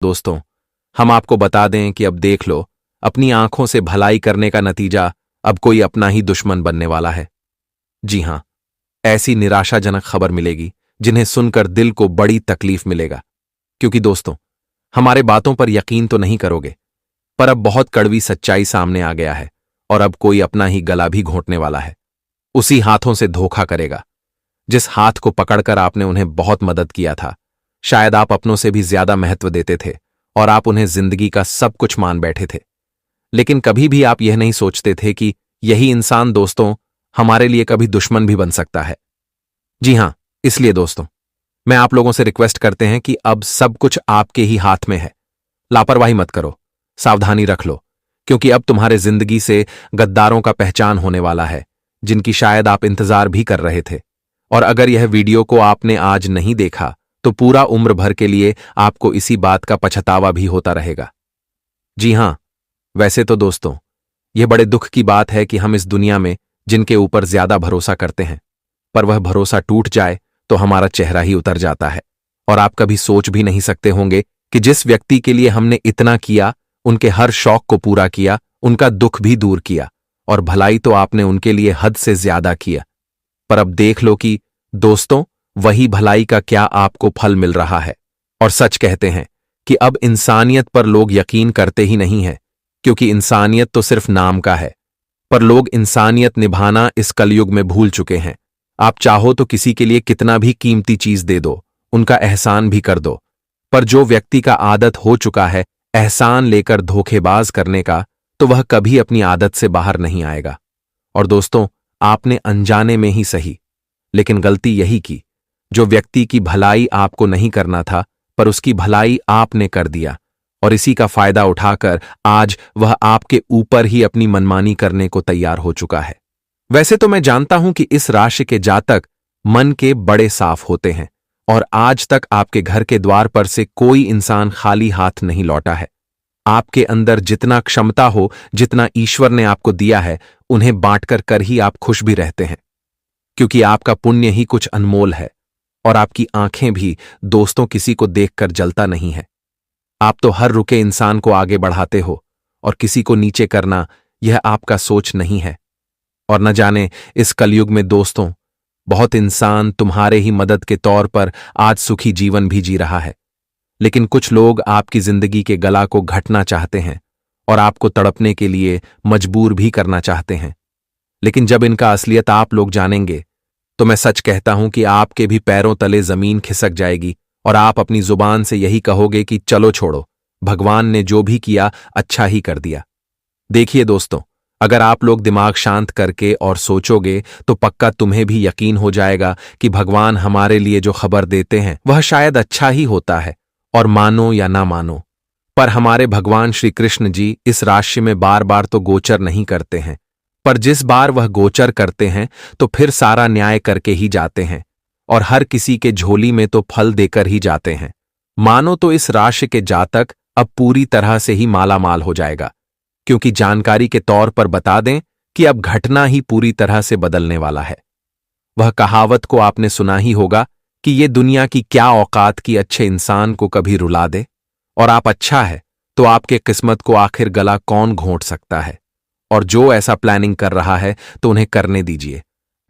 दोस्तों, हम आपको बता दें कि अब देख लो, अपनी आंखों से भलाई करने का नतीजा अब कोई अपना ही दुश्मन बनने वाला है। जी हां, ऐसी निराशाजनक खबर मिलेगी जिन्हें सुनकर दिल को बड़ी तकलीफ मिलेगा। क्योंकि दोस्तों, हमारे बातों पर यकीन तो नहीं करोगे, पर अब बहुत कड़वी सच्चाई सामने आ गया है और अब कोई अपना ही गला भी घोंटने वाला है। उसी हाथों से धोखा करेगा जिस हाथ को पकड़कर आपने उन्हें बहुत मदद किया था। शायद आप अपनों से भी ज्यादा महत्व देते थे और आप उन्हें जिंदगी का सब कुछ मान बैठे थे। लेकिन कभी भी आप यह नहीं सोचते थे कि यही इंसान दोस्तों हमारे लिए कभी दुश्मन भी बन सकता है। जी हां, इसलिए दोस्तों, मैं आप लोगों से रिक्वेस्ट करते हैं कि अब सब कुछ आपके ही हाथ में है। लापरवाही मत करो, सावधानी रख लो, क्योंकि अब तुम्हारे जिंदगी से गद्दारों का पहचान होने वाला है, जिनकी शायद आप इंतजार भी कर रहे थे। और अगर यह वीडियो को आपने आज नहीं देखा तो पूरा उम्र भर के लिए आपको इसी बात का पछतावा भी होता रहेगा। जी हां, वैसे तो दोस्तों, यह बड़े दुख की बात है कि हम इस दुनिया में जिनके ऊपर ज्यादा भरोसा करते हैं, पर वह भरोसा टूट जाए तो हमारा चेहरा ही उतर जाता है। और आप कभी सोच भी नहीं सकते होंगे कि जिस व्यक्ति के लिए हमने इतना किया, उनके हर शौक को पूरा किया, उनका दुख भी दूर किया, और भलाई तो आपने उनके लिए हद से ज्यादा किया। पर अब देख लो कि दोस्तों, वही भलाई का क्या आपको फल मिल रहा है। और सच कहते हैं कि अब इंसानियत पर लोग यकीन करते ही नहीं हैं, क्योंकि इंसानियत तो सिर्फ नाम का है, पर लोग इंसानियत निभाना इस कलयुग में भूल चुके हैं। आप चाहो तो किसी के लिए कितना भी कीमती चीज दे दो, उनका एहसान भी कर दो, पर जो व्यक्ति का आदत हो चुका है एहसान लेकर धोखेबाज करने का, तो वह कभी अपनी आदत से बाहर नहीं आएगा। और दोस्तों, आपने अनजाने में ही सही, लेकिन गलती यही की। जो व्यक्ति की भलाई आपको नहीं करना था, पर उसकी भलाई आपने कर दिया, और इसी का फायदा उठाकर आज वह आपके ऊपर ही अपनी मनमानी करने को तैयार हो चुका है। वैसे तो मैं जानता हूं कि इस राशि के जातक मन के बड़े साफ होते हैं, और आज तक आपके घर के द्वार पर से कोई इंसान खाली हाथ नहीं लौटा है। आपके अंदर जितना क्षमता हो, जितना ईश्वर ने आपको दिया है, उन्हें बांटकर कर ही आप खुश भी रहते हैं, क्योंकि आपका पुण्य ही कुछ अनमोल है। और आपकी आंखें भी दोस्तों किसी को देखकर जलता नहीं है। आप तो हर रुके इंसान को आगे बढ़ाते हो, और किसी को नीचे करना यह आपका सोच नहीं है। और न जाने इस कलयुग में दोस्तों, बहुत इंसान तुम्हारे ही मदद के तौर पर आज सुखी जीवन भी जी रहा है, लेकिन कुछ लोग आपकी जिंदगी के गला को घटना चाहते हैं और आपको तड़पने के लिए मजबूर भी करना चाहते हैं। लेकिन जब इनका असलियत आप लोग जानेंगे, तो मैं सच कहता हूं कि आपके भी पैरों तले जमीन खिसक जाएगी, और आप अपनी जुबान से यही कहोगे कि चलो छोड़ो, भगवान ने जो भी किया अच्छा ही कर दिया। देखिए दोस्तों, अगर आप लोग दिमाग शांत करके और सोचोगे, तो पक्का तुम्हें भी यकीन हो जाएगा कि भगवान हमारे लिए जो खबर देते हैं वह शायद अच्छा ही होता है। और मानो या ना मानो, पर हमारे भगवान श्री कृष्ण जी इस राशि में बार बार तो गोचर नहीं करते हैं, पर जिस बार वह गोचर करते हैं तो फिर सारा न्याय करके ही जाते हैं, और हर किसी के झोली में तो फल देकर ही जाते हैं। मानो तो इस राशि के जातक अब पूरी तरह से ही मालामाल हो जाएगा, क्योंकि जानकारी के तौर पर बता दें कि अब घटना ही पूरी तरह से बदलने वाला है। वह कहावत को आपने सुना ही होगा कि ये दुनिया की क्या औकात की अच्छे इंसान को कभी रुला दे, और आप अच्छा है तो आपके किस्मत को आखिर गला कौन घोंट सकता है। और जो ऐसा प्लानिंग कर रहा है तो उन्हें करने दीजिए।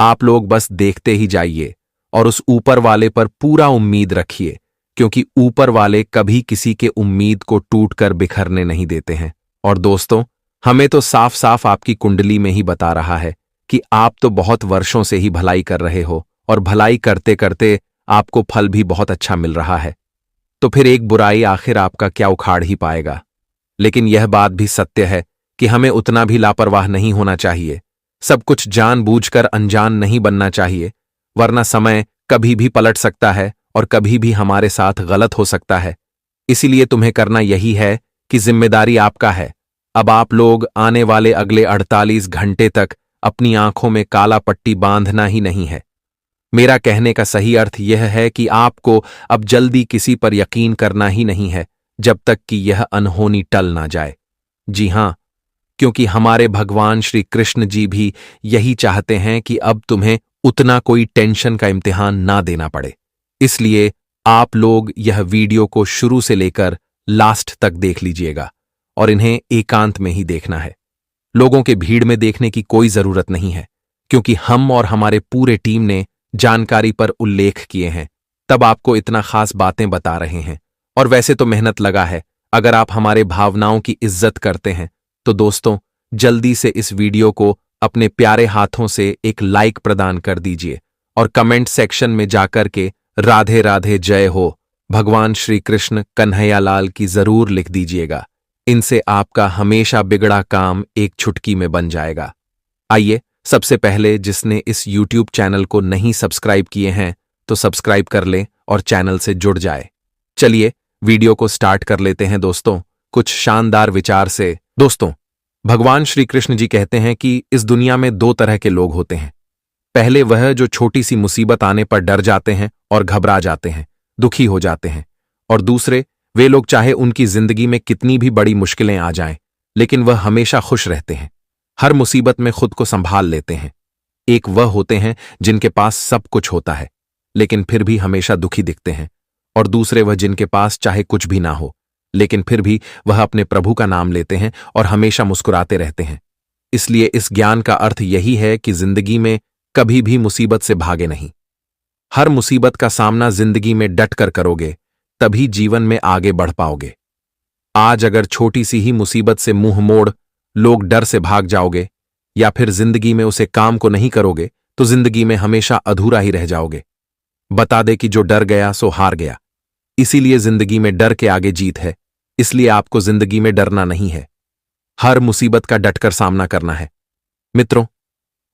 आप लोग बस देखते ही जाइए और उस ऊपर वाले पर पूरा उम्मीद रखिए, क्योंकि ऊपर वाले कभी किसी के उम्मीद को टूटकर बिखरने नहीं देते हैं। और दोस्तों, हमें तो साफ साफ आपकी कुंडली में ही बता रहा है कि आप तो बहुत वर्षों से ही भलाई कर रहे हो, और भलाई करते करते आपको फल भी बहुत अच्छा मिल रहा है। तो फिर एक बुराई आखिर आपका क्या उखाड़ ही पाएगा। लेकिन यह बात भी सत्य है कि हमें उतना भी लापरवाह नहीं होना चाहिए। सब कुछ जानबूझकर अनजान नहीं बनना चाहिए, वरना समय कभी भी पलट सकता है और कभी भी हमारे साथ गलत हो सकता है। इसीलिए तुम्हें करना यही है कि जिम्मेदारी आपका है। अब आप लोग आने वाले अगले 48 घंटे तक अपनी आंखों में काला पट्टी बांधना ही नहीं है। मेरा कहने का सही अर्थ यह है कि आपको अब जल्दी किसी पर यकीन करना ही नहीं है, जब तक कि यह अनहोनी टल ना जाए। जी हां, क्योंकि हमारे भगवान श्री कृष्ण जी भी यही चाहते हैं कि अब तुम्हें उतना कोई टेंशन का इम्तिहान ना देना पड़े। इसलिए आप लोग यह वीडियो को शुरू से लेकर लास्ट तक देख लीजिएगा और इन्हें एकांत में ही देखना है। लोगों के भीड़ में देखने की कोई जरूरत नहीं है, क्योंकि हम और हमारे पूरे टीम ने जानकारी पर उल्लेख किए हैं, तब आपको इतना खास बातें बता रहे हैं। और वैसे तो मेहनत लगा है। अगर आप हमारे भावनाओं की इज्जत करते हैं तो दोस्तों जल्दी से इस वीडियो को अपने प्यारे हाथों से एक लाइक प्रदान कर दीजिए और कमेंट सेक्शन में जाकर के राधे राधे जय हो भगवान श्री कृष्ण कन्हैया लाल की जरूर लिख दीजिएगा। इनसे आपका हमेशा बिगड़ा काम एक चुटकी में बन जाएगा। आइए, सबसे पहले जिसने इस YouTube चैनल को नहीं सब्सक्राइब किए हैं तो सब्सक्राइब कर लें और चैनल से जुड़ जाए। चलिए वीडियो को स्टार्ट कर लेते हैं दोस्तों, कुछ शानदार विचार से। दोस्तों, भगवान श्री कृष्ण जी कहते हैं कि इस दुनिया में दो तरह के लोग होते हैं। पहले वह जो छोटी सी मुसीबत आने पर डर जाते हैं और घबरा जाते हैं, दुखी हो जाते हैं, और दूसरे वे लोग चाहे उनकी जिंदगी में कितनी भी बड़ी मुश्किलें आ जाएं, लेकिन वह हमेशा खुश रहते हैं, हर मुसीबत में खुद को संभाल लेते हैं। एक वह होते हैं जिनके पास सब कुछ होता है लेकिन फिर भी हमेशा दुखी दिखते हैं, और दूसरे वह जिनके पास चाहे कुछ भी ना हो लेकिन फिर भी वह अपने प्रभु का नाम लेते हैं और हमेशा मुस्कुराते रहते हैं। इसलिए इस ज्ञान का अर्थ यही है कि जिंदगी में कभी भी मुसीबत से भागे नहीं। हर मुसीबत का सामना जिंदगी में डट कर करोगे तभी जीवन में आगे बढ़ पाओगे। आज अगर छोटी सी ही मुसीबत से मुंह मोड़ लोग डर से भाग जाओगे या फिर जिंदगी में उसे काम को नहीं करोगे तो जिंदगी में हमेशा अधूरा ही रह जाओगे। बता दे कि जो डर गया सो हार गया। इसीलिए जिंदगी में डर के आगे जीत है। इसलिए आपको जिंदगी में डरना नहीं है, हर मुसीबत का डटकर सामना करना है। मित्रों,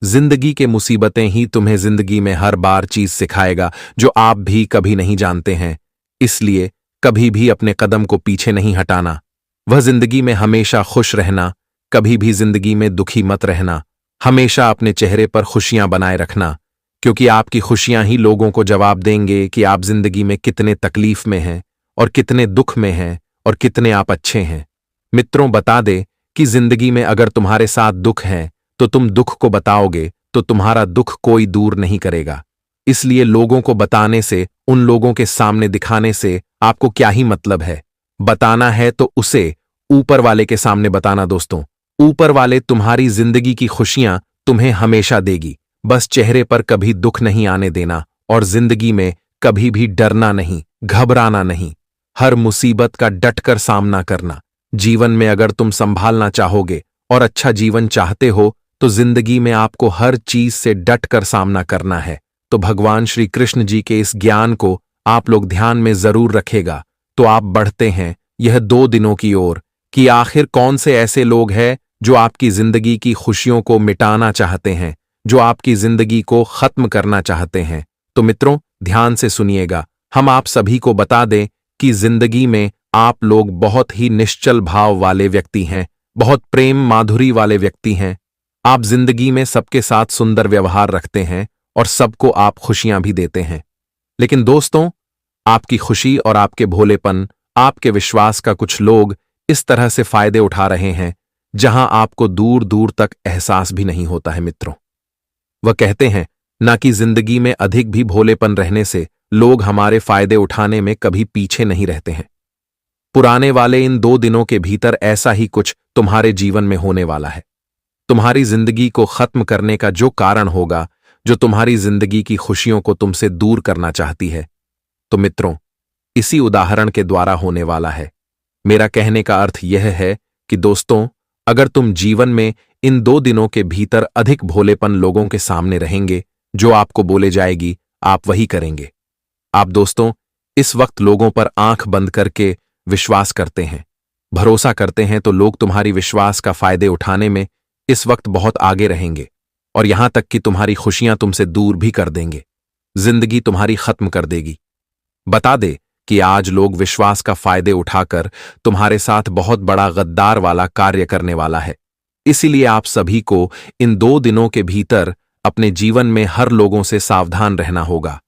जिंदगी के मुसीबतें ही तुम्हें जिंदगी में हर बार चीज सिखाएगा जो आप भी कभी नहीं जानते हैं। इसलिए कभी भी अपने कदम को पीछे नहीं हटाना। वह जिंदगी में हमेशा खुश रहना, कभी भी जिंदगी में दुखी मत रहना। हमेशा अपने चेहरे पर खुशियां बनाए रखना, क्योंकि आपकी खुशियां ही लोगों को जवाब देंगे कि आप जिंदगी में कितने तकलीफ में हैं और कितने दुख में हैं और कितने आप अच्छे हैं। मित्रों, बता दे कि जिंदगी में अगर तुम्हारे साथ दुख है तो तुम दुख को बताओगे तो तुम्हारा दुख कोई दूर नहीं करेगा। इसलिए लोगों को बताने से, उन लोगों के सामने दिखाने से आपको क्या ही मतलब है। बताना है तो उसे ऊपर वाले के सामने बताना। दोस्तों, ऊपर वाले तुम्हारी जिंदगी की खुशियां तुम्हें हमेशा देगी। बस चेहरे पर कभी दुख नहीं आने देना और जिंदगी में कभी भी डरना नहीं, घबराना नहीं, हर मुसीबत का डटकर सामना करना। जीवन में अगर तुम संभालना चाहोगे और अच्छा जीवन चाहते हो तो जिंदगी में आपको हर चीज से डटकर सामना करना है। तो भगवान श्री कृष्ण जी के इस ज्ञान को आप लोग ध्यान में जरूर रखेगा। तो आप बढ़ते हैं यह 2 दिनों की ओर कि आखिर कौन से ऐसे लोग हैं जो आपकी जिंदगी की खुशियों को मिटाना चाहते हैं, जो आपकी जिंदगी को खत्म करना चाहते हैं। तो मित्रों, ध्यान से सुनिएगा। हम आप सभी को बता दें कि जिंदगी में आप लोग बहुत ही निश्चल भाव वाले व्यक्ति हैं, बहुत प्रेम माधुरी वाले व्यक्ति हैं। आप जिंदगी में सबके साथ सुंदर व्यवहार रखते हैं और सबको आप खुशियां भी देते हैं। लेकिन दोस्तों, आपकी खुशी और आपके भोलेपन, आपके विश्वास का कुछ लोग इस तरह से फायदे उठा रहे हैं जहां आपको दूर दूर तक एहसास भी नहीं होता है। मित्रों, वह कहते हैं ना कि जिंदगी में अधिक भी भोलेपन रहने से लोग हमारे फायदे उठाने में कभी पीछे नहीं रहते हैं। पुराने वाले इन 2 दिनों के भीतर ऐसा ही कुछ तुम्हारे जीवन में होने वाला है। तुम्हारी जिंदगी को खत्म करने का जो कारण होगा, जो तुम्हारी जिंदगी की खुशियों को तुमसे दूर करना चाहती है, तो मित्रों इसी उदाहरण के द्वारा होने वाला है। मेरा कहने का अर्थ यह है कि दोस्तों, अगर तुम जीवन में इन 2 दिनों के भीतर अधिक भोलेपन लोगों के सामने रहेंगे, जो आपको बोले जाएगी आप वही करेंगे। आप दोस्तों इस वक्त लोगों पर आंख बंद करके विश्वास करते हैं, भरोसा करते हैं, तो लोग तुम्हारी विश्वास का फायदे उठाने में इस वक्त बहुत आगे रहेंगे और यहां तक कि तुम्हारी खुशियां तुमसे दूर भी कर देंगे, जिंदगी तुम्हारी खत्म कर देगी। बता दे कि आज लोग विश्वास का फायदे उठाकर तुम्हारे साथ बहुत बड़ा गद्दार वाला कार्य करने वाला है। इसीलिए आप सभी को इन 2 दिनों के भीतर अपने जीवन में हर लोगों से सावधान रहना होगा,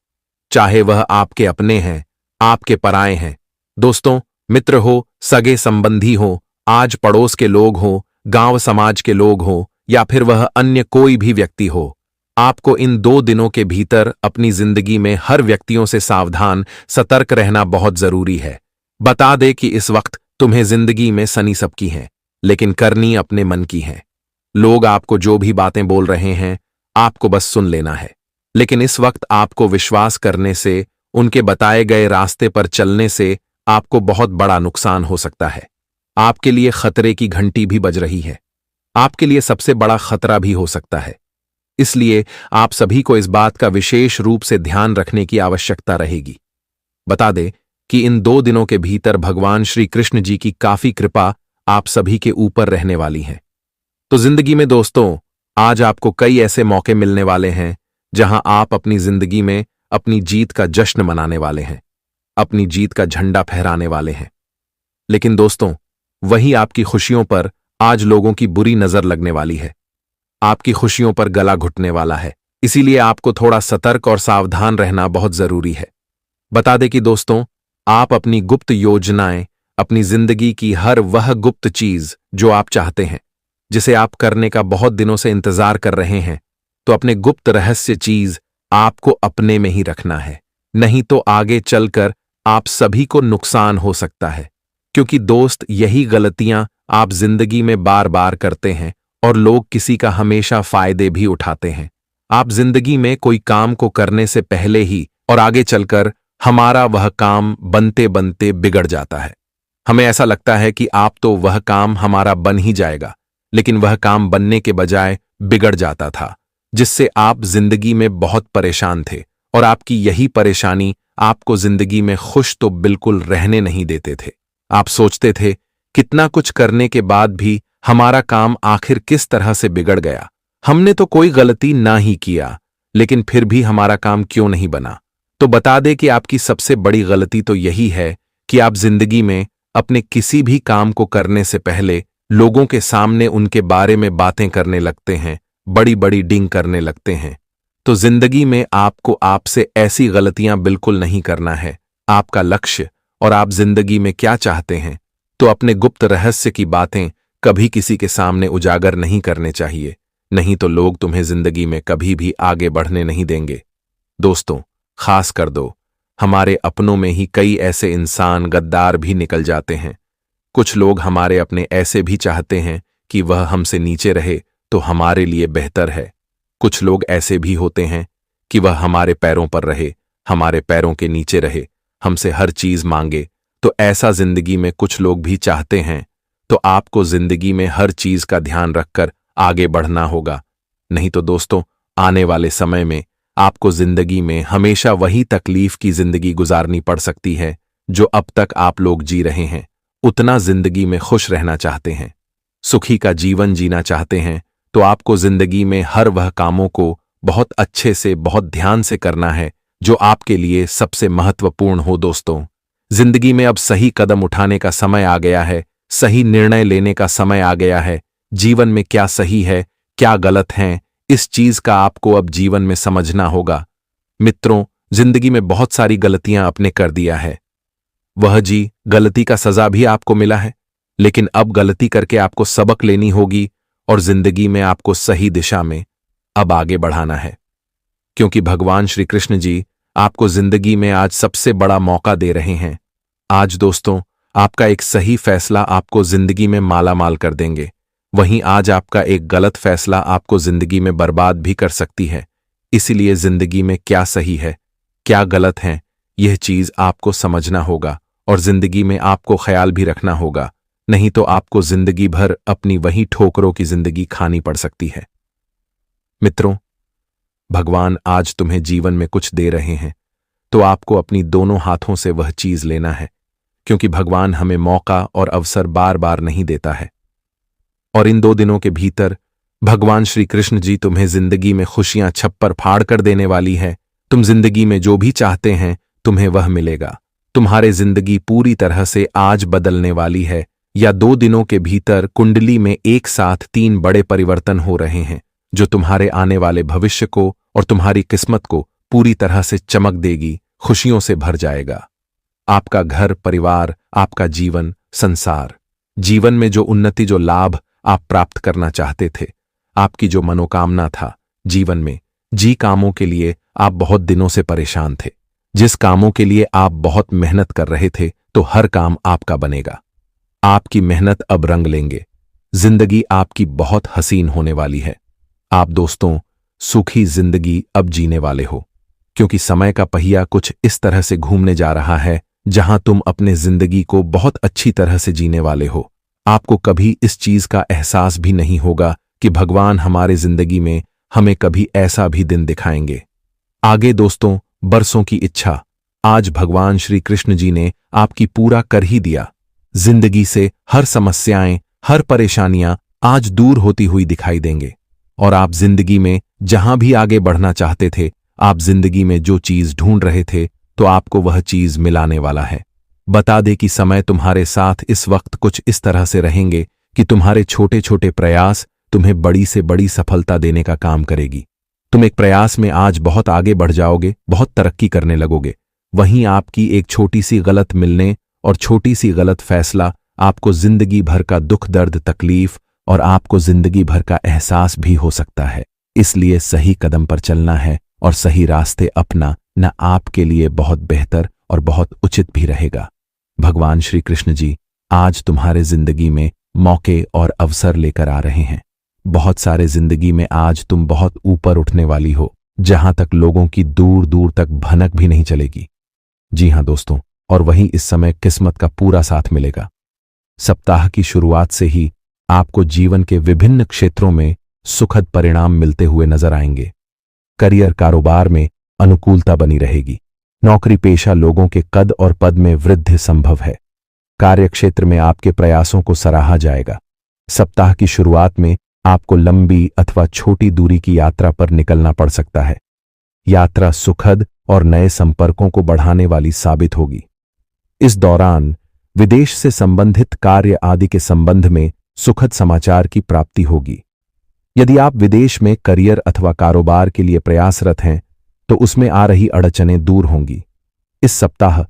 चाहे वह आपके अपने हैं, आपके पराए हैं। दोस्तों, मित्र हो, सगे संबंधी हो, आज पड़ोस के लोग हो, गांव समाज के लोग हो या फिर वह अन्य कोई भी व्यक्ति हो, आपको इन 2 दिनों के भीतर अपनी जिंदगी में हर व्यक्तियों से सावधान, सतर्क रहना बहुत जरूरी है। बता दे कि इस वक्त तुम्हें जिंदगी में सनी सबकी है, लेकिन करनी अपने मन की है। लोग आपको जो भी बातें बोल रहे हैं, आपको बस सुन लेना है। लेकिन इस वक्त आपको विश्वास करने से, उनके बताए गए रास्ते पर चलने से आपको बहुत बड़ा नुकसान हो सकता है। आपके लिए खतरे की घंटी भी बज रही है। आपके लिए सबसे बड़ा खतरा भी हो सकता है। इसलिए आप सभी को इस बात का विशेष रूप से ध्यान रखने की आवश्यकता रहेगी। बता दें कि इन 2 दिनों के भीतर भगवान श्री कृष्ण जी की काफी कृपा आप सभी के ऊपर रहने वाली है। तो जिंदगी में दोस्तों, आज आपको कई ऐसे मौके मिलने वाले हैं जहां आप अपनी जिंदगी में अपनी जीत का जश्न मनाने वाले हैं, अपनी जीत का झंडा फहराने वाले हैं। लेकिन दोस्तों, वहीं आपकी खुशियों पर आज लोगों की बुरी नजर लगने वाली है। आपकी खुशियों पर गला घुटने वाला है। इसीलिए आपको थोड़ा सतर्क और सावधान रहना बहुत जरूरी है। बता दें कि दोस्तों, आप अपनी गुप्त योजनाएं, अपनी जिंदगी की हर वह गुप्त चीज जो आप चाहते हैं, जिसे आप करने का बहुत दिनों से इंतजार कर रहे हैं, तो अपने गुप्त रहस्य चीज आपको अपने में ही रखना है। नहीं तो आगे चलकर आप सभी को नुकसान हो सकता है। क्योंकि दोस्त, यही गलतियां आप जिंदगी में बार बार करते हैं और लोग किसी का हमेशा फायदे भी उठाते हैं। आप जिंदगी में कोई काम को करने से पहले ही और आगे चलकर हमारा वह काम बनते बनते बिगड़ जाता है। हमें ऐसा लगता है कि आप तो वह काम हमारा बन ही जाएगा, लेकिन वह काम बनने के बजाय बिगड़ जाता था, जिससे आप जिंदगी में बहुत परेशान थे। और आपकी यही परेशानी आपको जिंदगी में खुश तो बिल्कुल रहने नहीं देते थे। आप सोचते थे, कितना कुछ करने के बाद भी हमारा काम आखिर किस तरह से बिगड़ गया। हमने तो कोई गलती ना ही किया, लेकिन फिर भी हमारा काम क्यों नहीं बना। तो बता दे कि आपकी सबसे बड़ी गलती तो यही है कि आप जिंदगी में अपने किसी भी काम को करने से पहले लोगों के सामने उनके बारे में बातें करने लगते हैं, बड़ी बड़ी डिंग करने लगते हैं। तो जिंदगी में आपको आपसे ऐसी गलतियां बिल्कुल नहीं करना है। आपका लक्ष्य और आप जिंदगी में क्या चाहते हैं, तो अपने गुप्त रहस्य की बातें कभी किसी के सामने उजागर नहीं करने चाहिए। नहीं तो लोग तुम्हें जिंदगी में कभी भी आगे बढ़ने नहीं देंगे। दोस्तों, खास कर दो, हमारे अपनों में ही कई ऐसे इंसान गद्दार भी निकल जाते हैं। कुछ लोग हमारे अपने ऐसे भी चाहते हैं कि वह हमसे नीचे रहे तो हमारे लिए बेहतर है। कुछ लोग ऐसे भी होते हैं कि वह हमारे पैरों पर रहे, हमारे पैरों के नीचे रहे, हमसे हर चीज मांगे। तो ऐसा जिंदगी में कुछ लोग भी चाहते हैं। तो आपको जिंदगी में हर चीज का ध्यान रखकर आगे बढ़ना होगा। नहीं तो दोस्तों, आने वाले समय में आपको जिंदगी में हमेशा वही तकलीफ की जिंदगी गुजारनी पड़ सकती है जो अब तक आप लोग जी रहे हैं। उतना जिंदगी में खुश रहना चाहते हैं, सुखी का जीवन जीना चाहते हैं, तो आपको जिंदगी में हर वह कामों को बहुत अच्छे से, बहुत ध्यान से करना है जो आपके लिए सबसे महत्वपूर्ण हो। दोस्तों, जिंदगी में अब सही कदम उठाने का समय आ गया है, सही निर्णय लेने का समय आ गया है। जीवन में क्या सही है, क्या गलत है, इस चीज का आपको अब जीवन में समझना होगा। मित्रों, जिंदगी में बहुत सारी गलतियां आपने कर दिया है। वह जी, गलती का सजा भी आपको मिला है, लेकिन अब गलती करके आपको सबक लेनी होगी और जिंदगी में आपको सही दिशा में अब आगे बढ़ाना है। क्योंकि भगवान श्री कृष्ण जी आपको जिंदगी में आज सबसे बड़ा मौका दे रहे हैं। आज दोस्तों, आपका एक सही फैसला आपको जिंदगी में मालामाल कर देंगे। वहीं आज आपका एक गलत फैसला आपको जिंदगी में बर्बाद भी कर सकती है। इसीलिए जिंदगी में क्या सही है, क्या गलत है, यह चीज आपको समझना होगा और जिंदगी में आपको ख्याल भी रखना होगा। नहीं तो आपको जिंदगी भर अपनी वही ठोकरों की जिंदगी खानी पड़ सकती है। मित्रों, भगवान आज तुम्हें जीवन में कुछ दे रहे हैं, तो आपको अपनी दोनों हाथों से वह चीज लेना है। क्योंकि भगवान हमें मौका और अवसर बार बार नहीं देता है। और इन 2 दिनों के भीतर भगवान श्री कृष्ण जी तुम्हें जिंदगी में खुशियां छप्पर फाड़ कर देने वाली है। तुम जिंदगी में जो भी चाहते हैं, तुम्हें वह मिलेगा। तुम्हारे जिंदगी पूरी तरह से आज बदलने वाली है, या 2 दिनों के भीतर कुंडली में एक साथ 3 बड़े परिवर्तन हो रहे हैं, जो तुम्हारे आने वाले भविष्य को और तुम्हारी किस्मत को पूरी तरह से चमक देगी, खुशियों से भर जाएगा। आपका घर परिवार, आपका जीवन, संसार, जीवन में जो उन्नति, जो लाभ आप प्राप्त करना चाहते थे, आपकी जो मनोकामना था जीवन में, जी कामों के लिए आप बहुत दिनों से परेशान थे, जिस कामों के लिए आप बहुत मेहनत कर रहे थे, तो हर काम आपका बनेगा। आपकी मेहनत अब रंग लेंगे। जिंदगी आपकी बहुत हसीन होने वाली है। आप दोस्तों सुखी जिंदगी अब जीने वाले हो, क्योंकि समय का पहिया कुछ इस तरह से घूमने जा रहा है जहां तुम अपने जिंदगी को बहुत अच्छी तरह से जीने वाले हो। आपको कभी इस चीज का एहसास भी नहीं होगा कि भगवान हमारे जिंदगी में हमें कभी ऐसा भी दिन दिखाएंगे। आगे दोस्तों, बरसों की इच्छा आज भगवान श्री कृष्ण जी ने आपकी पूरा कर ही दिया। जिंदगी से हर समस्याएं, हर परेशानियां आज दूर होती हुई दिखाई देंगे और आप जिंदगी में जहां भी आगे बढ़ना चाहते थे, आप जिंदगी में जो चीज ढूंढ रहे थे, तो आपको वह चीज मिलाने वाला है। बता दे कि समय तुम्हारे साथ इस वक्त कुछ इस तरह से रहेंगे कि तुम्हारे छोटे छोटे प्रयास तुम्हें बड़ी से बड़ी सफलता देने का काम करेगी। तुम एक प्रयास में आज बहुत आगे बढ़ जाओगे, बहुत तरक्की करने लगोगे। वहीं आपकी एक छोटी सी गलत मिलने और छोटी सी गलत फैसला आपको जिंदगी भर का दुख दर्द तकलीफ और आपको जिंदगी भर का एहसास भी हो सकता है। इसलिए सही कदम पर चलना है और सही रास्ते अपना न आपके लिए बहुत बेहतर और बहुत उचित भी रहेगा। भगवान श्री कृष्ण जी आज तुम्हारे जिंदगी में मौके और अवसर लेकर आ रहे हैं। बहुत सारे जिंदगी में आज तुम बहुत ऊपर उठने वाली हो, जहां तक लोगों की दूर दूर तक भनक भी नहीं चलेगी। जी हां दोस्तों, और वहीं इस समय किस्मत का पूरा साथ मिलेगा। सप्ताह की शुरुआत से ही आपको जीवन के विभिन्न क्षेत्रों में सुखद परिणाम मिलते हुए नजर आएंगे। करियर कारोबार में अनुकूलता बनी रहेगी। नौकरी पेशा लोगों के कद और पद में वृद्धि संभव है। कार्यक्षेत्र में आपके प्रयासों को सराहा जाएगा। सप्ताह की शुरुआत में आपको लंबी अथवा छोटी दूरी की यात्रा पर निकलना पड़ सकता है। यात्रा सुखद और नए संपर्कों को बढ़ाने वाली साबित होगी। इस दौरान विदेश से संबंधित कार्य आदि के संबंध में सुखद समाचार की प्राप्ति होगी। यदि आप विदेश में करियर अथवा कारोबार के लिए प्रयासरत हैं, तो उसमें आ रही अड़चनें दूर होंगी। इस सप्ताह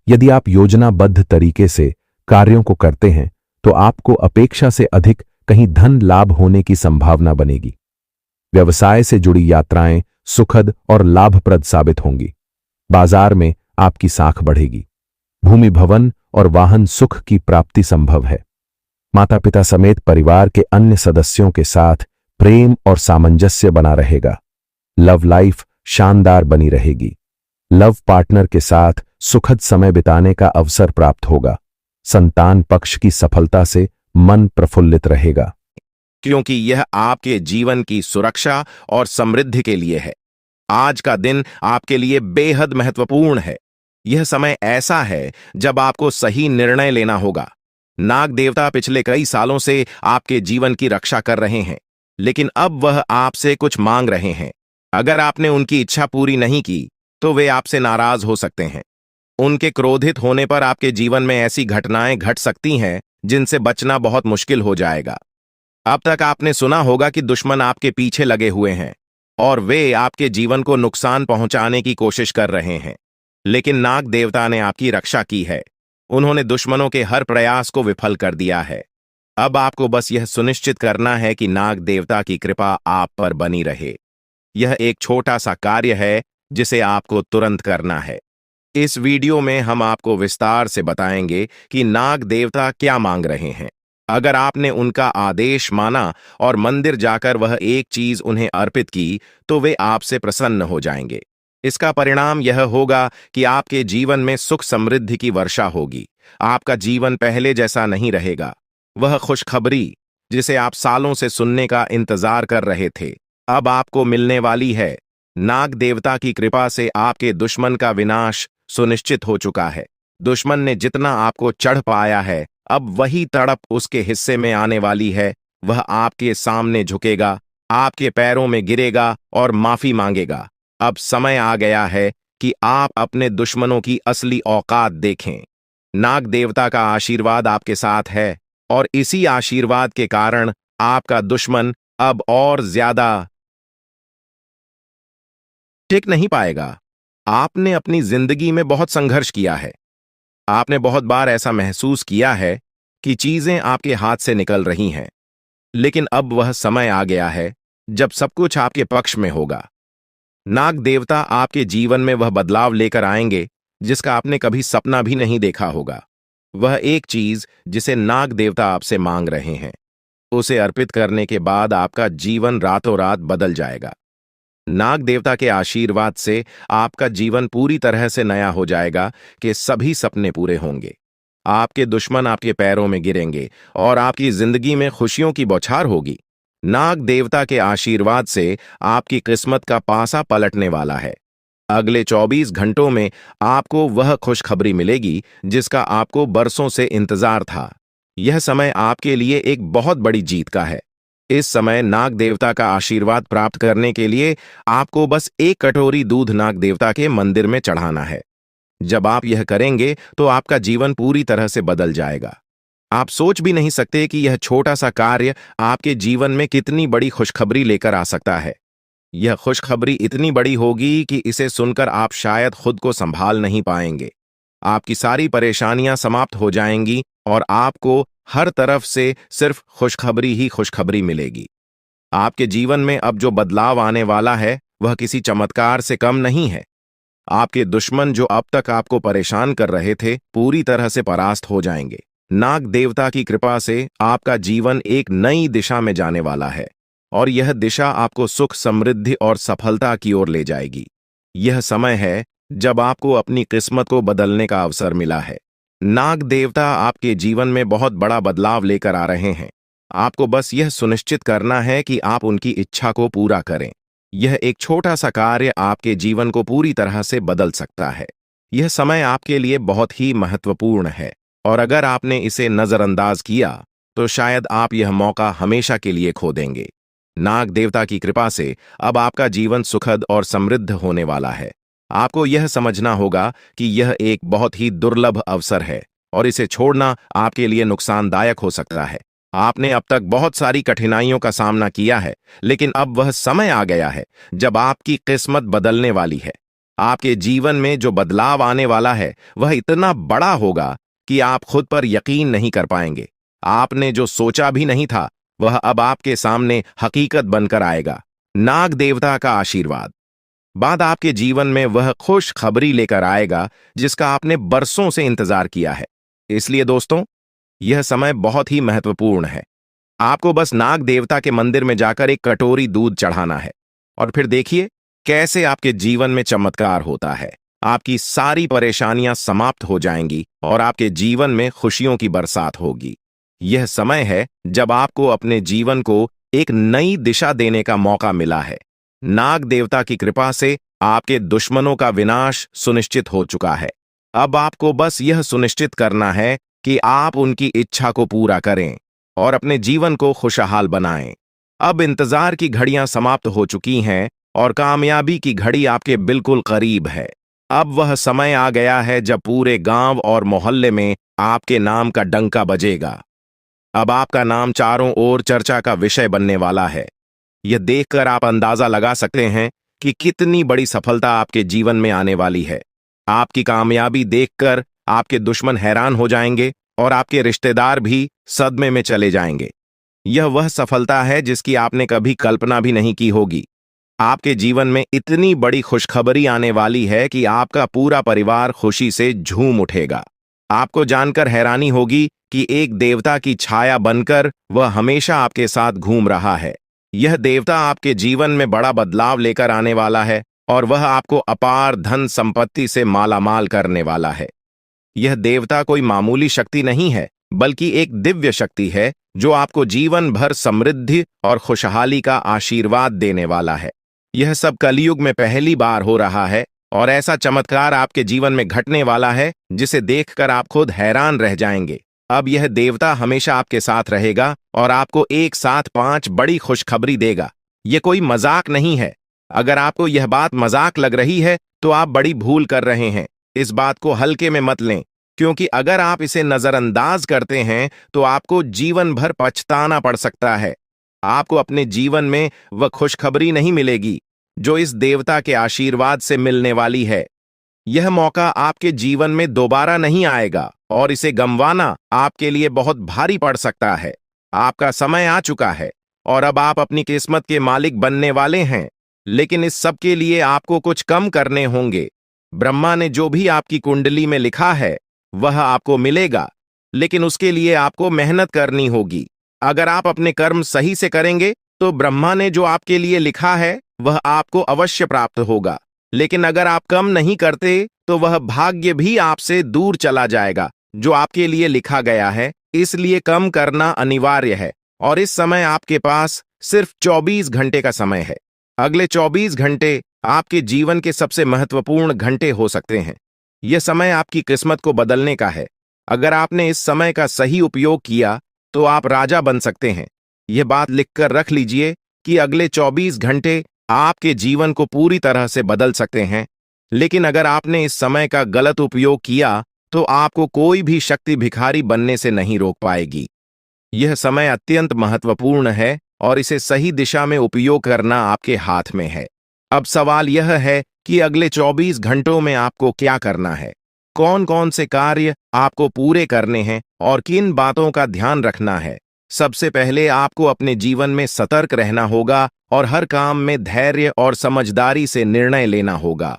यदि आप योजनाबद्ध तरीके से कार्यों को करते हैं, तो आपको अपेक्षा से अधिक कहीं धन लाभ होने की संभावना बनेगी। व्यवसाय से जुड़ी यात्राएं सुखद और लाभप्रद साबित होंगी। बाजार में आपकी साख बढ़ेगी। भूमि भवन और वाहन सुख की प्राप्ति संभव है। माता पिता समेत परिवार के अन्य सदस्यों के साथ प्रेम और सामंजस्य बना रहेगा। लव लाइफ शानदार बनी रहेगी। लव पार्टनर के साथ सुखद समय बिताने का अवसर प्राप्त होगा। संतान पक्ष की सफलता से मन प्रफुल्लित रहेगा, क्योंकि यह आपके जीवन की सुरक्षा और समृद्धि के लिए है। आज का दिन आपके लिए बेहद महत्वपूर्ण है। यह समय ऐसा है जब आपको सही निर्णय लेना होगा। नाग देवता पिछले कई सालों से आपके जीवन की रक्षा कर रहे हैं, लेकिन अब वह आपसे कुछ मांग रहे हैं। अगर आपने उनकी इच्छा पूरी नहीं की, तो वे आपसे नाराज हो सकते हैं। उनके क्रोधित होने पर आपके जीवन में ऐसी घटनाएं घट सकती हैं जिनसे बचना बहुत मुश्किल हो जाएगा। अब तक आपने सुना होगा कि दुश्मन आपके पीछे लगे हुए हैं और वे आपके जीवन को नुकसान पहुंचाने की कोशिश कर रहे हैं, लेकिन नाग देवता ने आपकी रक्षा की है। उन्होंने दुश्मनों के हर प्रयास को विफल कर दिया है। अब आपको बस यह सुनिश्चित करना है कि नाग देवता की कृपा आप पर बनी रहे। यह एक छोटा सा कार्य है जिसे आपको तुरंत करना है। इस वीडियो में हम आपको विस्तार से बताएंगे कि नाग देवता क्या मांग रहे हैं। अगर आपने उनका आदेश माना और मंदिर जाकर वह एक चीज उन्हें अर्पित की, तो वे आपसे प्रसन्न हो जाएंगे। इसका परिणाम यह होगा कि आपके जीवन में सुख समृद्धि की वर्षा होगी। आपका जीवन पहले जैसा नहीं रहेगा। वह खुशखबरी जिसे आप सालों से सुनने का इंतजार कर रहे थे, अब आपको मिलने वाली है। नाग देवता की कृपा से आपके दुश्मन का विनाश सुनिश्चित हो चुका है। दुश्मन ने जितना आपको चढ़ पाया है, अब वही तड़प उसके हिस्से में आने वाली है। वह आपके सामने झुकेगा, आपके पैरों में गिरेगा और माफी मांगेगा। अब समय आ गया है कि आप अपने दुश्मनों की असली औकात देखें। नाग देवता का आशीर्वाद आपके साथ है और इसी आशीर्वाद के कारण आपका दुश्मन अब और ज्यादा टिक नहीं पाएगा। आपने अपनी जिंदगी में बहुत संघर्ष किया है। आपने बहुत बार ऐसा महसूस किया है कि चीजें आपके हाथ से निकल रही हैं, लेकिन अब वह समय आ गया है जब सब कुछ आपके पक्ष में होगा। नाग देवता आपके जीवन में वह बदलाव लेकर आएंगे जिसका आपने कभी सपना भी नहीं देखा होगा। वह एक चीज जिसे नाग देवता आपसे मांग रहे हैं, उसे अर्पित करने के बाद आपका जीवन रातों रात बदल जाएगा। नाग देवता के आशीर्वाद से आपका जीवन पूरी तरह से नया हो जाएगा कि सभी सपने पूरे होंगे। आपके दुश्मन आपके पैरों में गिरेंगे और आपकी जिंदगी में खुशियों की बौछार होगी। नाग देवता के आशीर्वाद से आपकी किस्मत का पासा पलटने वाला है। अगले 24 घंटों में आपको वह खुशखबरी मिलेगी जिसका आपको बरसों से इंतजार था। यह समय आपके लिए एक बहुत बड़ी जीत का है। इस समय नाग देवता का आशीर्वाद प्राप्त करने के लिए आपको बस एक कटोरी दूध नाग देवता के मंदिर में चढ़ाना है। जब आप यह करेंगे तो आपका जीवन पूरी तरह से बदल जाएगा। आप सोच भी नहीं सकते कि यह छोटा सा कार्य आपके जीवन में कितनी बड़ी खुशखबरी लेकर आ सकता है। यह खुशखबरी इतनी बड़ी होगी कि इसे सुनकर आप शायद खुद को संभाल नहीं पाएंगे। आपकी सारी परेशानियां समाप्त हो जाएंगी और आपको हर तरफ से सिर्फ खुशखबरी ही खुशखबरी मिलेगी। आपके जीवन में अब जो बदलाव आने वाला है वह किसी चमत्कार से कम नहीं है। आपके दुश्मन जो अब तक आपको परेशान कर रहे थे पूरी तरह से परास्त हो जाएंगे। नाग देवता की कृपा से आपका जीवन एक नई दिशा में जाने वाला है और यह दिशा आपको सुख, समृद्धि और सफलता की ओर ले जाएगी। यह समय है जब आपको अपनी किस्मत को बदलने का अवसर मिला है। नाग देवता आपके जीवन में बहुत बड़ा बदलाव लेकर आ रहे हैं। आपको बस यह सुनिश्चित करना है कि आप उनकी इच्छा को पूरा करें। यह एक छोटा सा कार्य आपके जीवन को पूरी तरह से बदल सकता है। यह समय आपके लिए बहुत ही महत्वपूर्ण है और अगर आपने इसे नजरअंदाज किया तो शायद आप यह मौका हमेशा के लिए खो देंगे। नाग देवता की कृपा से अब आपका जीवन सुखद और समृद्ध होने वाला है। आपको यह समझना होगा कि यह एक बहुत ही दुर्लभ अवसर है और इसे छोड़ना आपके लिए नुकसानदायक हो सकता है। आपने अब तक बहुत सारी कठिनाइयों का सामना किया है, लेकिन अब वह समय आ गया है जब आपकी किस्मत बदलने वाली है। आपके जीवन में जो बदलाव आने वाला है वह इतना बड़ा होगा कि आप खुद पर यकीन नहीं कर पाएंगे। आपने जो सोचा भी नहीं था वह अब आपके सामने हकीकत बनकर आएगा। नाग देवता का आशीर्वाद बाद आपके जीवन में वह खुश खबरी लेकर आएगा जिसका आपने बरसों से इंतजार किया है। इसलिए दोस्तों, यह समय बहुत ही महत्वपूर्ण है। आपको बस नाग देवता के मंदिर में जाकर एक कटोरी दूध चढ़ाना है और फिर देखिए कैसे आपके जीवन में चमत्कार होता है। आपकी सारी परेशानियां समाप्त हो जाएंगी और आपके जीवन में खुशियों की बरसात होगी। यह समय है जब आपको अपने जीवन को एक नई दिशा देने का मौका मिला है। नाग देवता की कृपा से आपके दुश्मनों का विनाश सुनिश्चित हो चुका है। अब आपको बस यह सुनिश्चित करना है कि आप उनकी इच्छा को पूरा करें और अपने जीवन को खुशहाल बनाएं। अब इंतजार की घड़ियां समाप्त हो चुकी हैं और कामयाबी की घड़ी आपके बिल्कुल करीब है। अब वह समय आ गया है जब पूरे गांव और मोहल्ले में आपके नाम का डंका बजेगा। अब आपका नाम चारों ओर चर्चा का विषय बनने वाला है। यह देखकर आप अंदाजा लगा सकते हैं कि कितनी बड़ी सफलता आपके जीवन में आने वाली है। आपकी कामयाबी देखकर आपके दुश्मन हैरान हो जाएंगे और आपके रिश्तेदार भी सदमे में चले जाएंगे। यह वह सफलता है जिसकी आपने कभी कल्पना भी नहीं की होगी। आपके जीवन में इतनी बड़ी खुशखबरी आने वाली है कि आपका पूरा परिवार खुशी से झूम उठेगा। आपको जानकर हैरानी होगी कि एक देवता की छाया बनकर वह हमेशा आपके साथ घूम रहा है। यह देवता आपके जीवन में बड़ा बदलाव लेकर आने वाला है और वह आपको अपार धन संपत्ति से मालामाल करने वाला है। यह देवता कोई मामूली शक्ति नहीं है, बल्कि एक दिव्य शक्ति है जो आपको जीवन भर समृद्धि और खुशहाली का आशीर्वाद देने वाला है। यह सब कलयुग में पहली बार हो रहा है और ऐसा चमत्कार आपके जीवन में घटने वाला है जिसे देखकर आप खुद हैरान रह जाएंगे। अब यह देवता हमेशा आपके साथ रहेगा और आपको एक साथ 5 बड़ी खुशखबरी देगा। यह कोई मजाक नहीं है। अगर आपको यह बात मजाक लग रही है तो आप बड़ी भूल कर रहे हैं। इस बात को हल्के में मत लें, क्योंकि अगर आप इसे नजरअंदाज करते हैं तो आपको जीवन भर पछताना पड़ सकता है। आपको अपने जीवन में वह खुशखबरी नहीं मिलेगी जो इस देवता के आशीर्वाद से मिलने वाली है। यह मौका आपके जीवन में दोबारा नहीं आएगा और इसे गंवाना आपके लिए बहुत भारी पड़ सकता है। आपका समय आ चुका है और अब आप अपनी किस्मत के मालिक बनने वाले हैं, लेकिन इस सब के लिए आपको कुछ कम करने होंगे। ब्रह्मा ने जो भी आपकी कुंडली में लिखा है वह आपको मिलेगा, लेकिन उसके लिए आपको मेहनत करनी होगी। अगर आप अपने कर्म सही से करेंगे तो ब्रह्मा ने जो आपके लिए लिखा है वह आपको अवश्य प्राप्त होगा। लेकिन अगर आप कम नहीं करते तो वह भाग्य भी आपसे दूर चला जाएगा जो आपके लिए लिखा गया है। इसलिए कम करना अनिवार्य है और इस समय आपके पास सिर्फ 24 घंटे का समय है। अगले 24 घंटे आपके जीवन के सबसे महत्वपूर्ण घंटे हो सकते हैं। यह समय आपकी किस्मत को बदलने का है। अगर आपने इस समय का सही उपयोग किया तो आप राजा बन सकते हैं। यह बात लिखकर रख लीजिए कि अगले 24 घंटे आपके जीवन को पूरी तरह से बदल सकते हैं। लेकिन अगर आपने इस समय का गलत उपयोग किया तो आपको कोई भी शक्ति भिखारी बनने से नहीं रोक पाएगी। यह समय अत्यंत महत्वपूर्ण है और इसे सही दिशा में उपयोग करना आपके हाथ में है। अब सवाल यह है कि अगले 24 घंटों में आपको क्या करना है, कौन कौन से कार्य आपको पूरे करने हैं और किन बातों का ध्यान रखना है। सबसे पहले आपको अपने जीवन में सतर्क रहना होगा और हर काम में धैर्य और समझदारी से निर्णय लेना होगा।